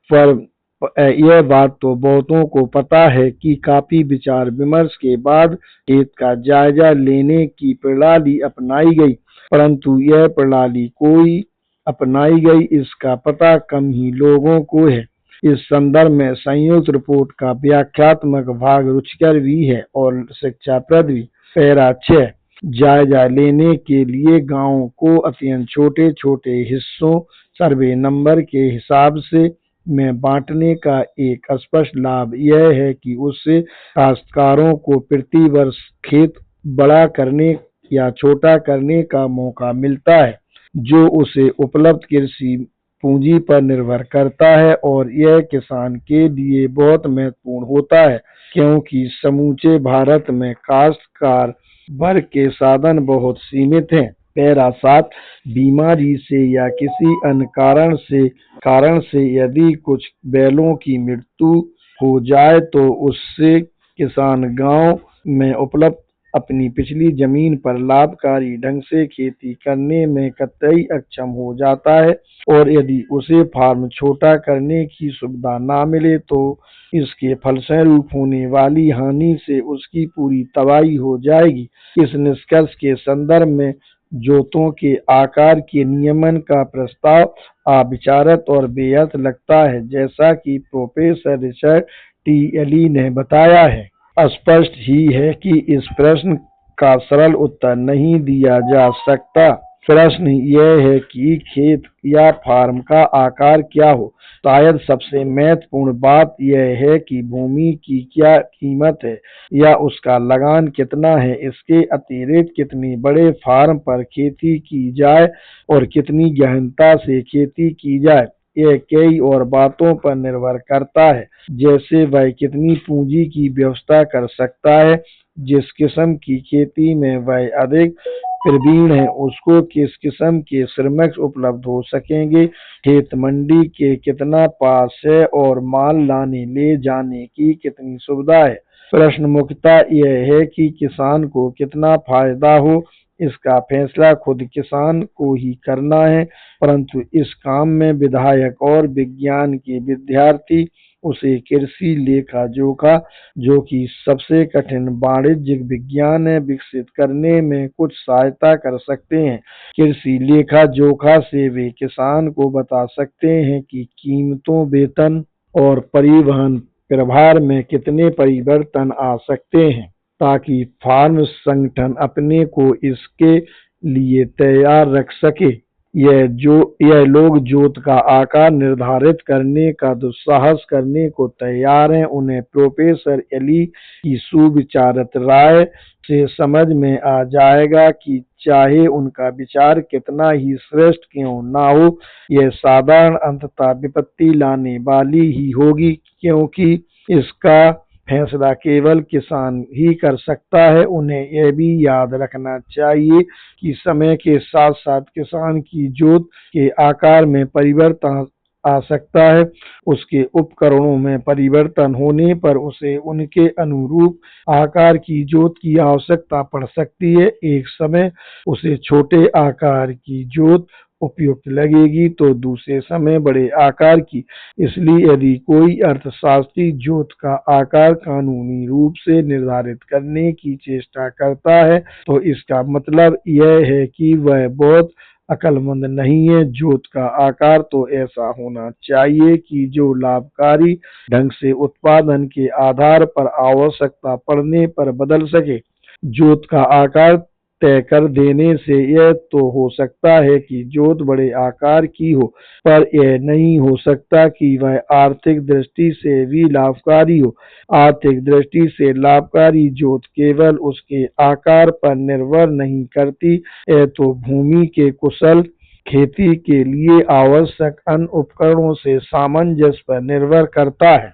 पर यह बात तो बहुतों को पता है कि काफी विचार विमर्श के बाद खेत का जायजा लेने की प्रणाली अपनाई गई, परंतु यह प्रणाली कोई अपनाई गई इसका पता कम ही लोगों को है। इस संदर्भ में संयुक्त रिपोर्ट का व्याख्यात्मक भाग रुचिकर भी है और शिक्षाप्रद भी। पैरा 6, जायजा लेने के लिए गांवों को अत्यंत छोटे छोटे हिस्सों सर्वे नंबर के हिसाब से में बांटने का एक स्पष्ट लाभ यह है कि उससे काश्तकारों को प्रति वर्ष खेत बड़ा करने या छोटा करने का मौका मिलता है, जो उसे उपलब्ध कृषि पूंजी पर निर्भर करता है। और यह किसान के लिए बहुत महत्वपूर्ण होता है, क्योंकि समूचे भारत में काश्तकार वर्ग के साधन बहुत सीमित हैं। पैरा 7, बीमारी से या किसी अन्य कारण से यदि कुछ बैलों की मृत्यु हो जाए तो उससे किसान गांव में उपलब्ध अपनी पिछली जमीन पर लाभकारी ढंग से खेती करने में कतई अक्षम हो जाता है, और यदि उसे फार्म छोटा करने की सुविधा ना मिले तो इसके फलस्वरूप होने वाली हानि से उसकी पूरी तबाही हो जाएगी। इस निष्कर्ष के संदर्भ में जोतों के आकार के नियमन का प्रस्ताव अविचारित और बेअर्थ लगता है, जैसा कि प्रोफेसर रिचर्ड टी एली ने बताया है। स्पष्ट ही है कि इस प्रश्न का सरल उत्तर नहीं दिया जा सकता। प्रश्न यह है कि खेत या फार्म का आकार क्या हो। शायद सबसे महत्वपूर्ण बात यह है कि भूमि की क्या कीमत है या उसका लगान कितना है। इसके अतिरिक्त कितने बड़े फार्म पर खेती की जाए और कितनी गहनता से खेती की जाए, यह कई और बातों पर निर्भर करता है, जैसे वह कितनी पूंजी की व्यवस्था कर सकता है, जिस किस्म की खेती में वह अधिक प्रवीण है उसको किस किस्म के श्रमिक उपलब्ध हो सकेंगे, खेत मंडी के कितना पास है और माल लाने ले जाने की कितनी सुविधा है। प्रश्न मुख्यतः यह है कि किसान को कितना फायदा हो। इसका फैसला खुद किसान को ही करना है, परंतु इस काम में विधायक और विज्ञान के विद्यार्थी उसे कृषि लेखा जोखा, जो कि सबसे कठिन वाणिज्यिक विज्ञान है, विकसित करने में कुछ सहायता कर सकते हैं। कृषि लेखा जोखा से वे किसान को बता सकते हैं कि कीमतों, वेतन और परिवहन प्रभार में कितने परिवर्तन आ सकते हैं, ताकि फार्म संगठन अपने को इसके लिए तैयार रख सके। यह लोग जोत का आकार निर्धारित करने का दुस्साहस करने को तैयार हैं। उन्हें प्रोफेसर एली की सुविचारित राय से समझ में आ जाएगा कि चाहे उनका विचार कितना ही श्रेष्ठ क्यों ना हो, यह साधारण अंततः विपत्ति लाने वाली ही होगी, क्योंकि इसका फैसला केवल किसान ही कर सकता है। उन्हें यह भी याद रखना चाहिए कि समय के साथ साथ किसान की जोत के आकार में परिवर्तन आ सकता है। उसके उपकरणों में परिवर्तन होने पर उसे उनके अनुरूप आकार की जोत की आवश्यकता पड़ सकती है। एक समय उसे छोटे आकार की जोत उपयुक्त लगेगी तो दूसरे समय बड़े आकार की। इसलिए यदि कोई अर्थशास्त्री जोत का आकार कानूनी रूप से निर्धारित करने की चेष्टा करता है तो इसका मतलब यह है कि वह बहुत अक्लमंद नहीं है। जोत का आकार तो ऐसा होना चाहिए कि जो लाभकारी ढंग से उत्पादन के आधार पर आवश्यकता पड़ने पर बदल सके। जोत का आकार तय कर देने से यह तो हो सकता है कि जोत बड़े आकार की हो, पर यह नहीं हो सकता कि वह आर्थिक दृष्टि से भी लाभकारी हो। आर्थिक दृष्टि से लाभकारी जोत केवल उसके आकार पर निर्भर नहीं करती, यह तो भूमि के कुशल खेती के लिए आवश्यक अन्य उपकरणों से सामंजस्य पर निर्भर करता है।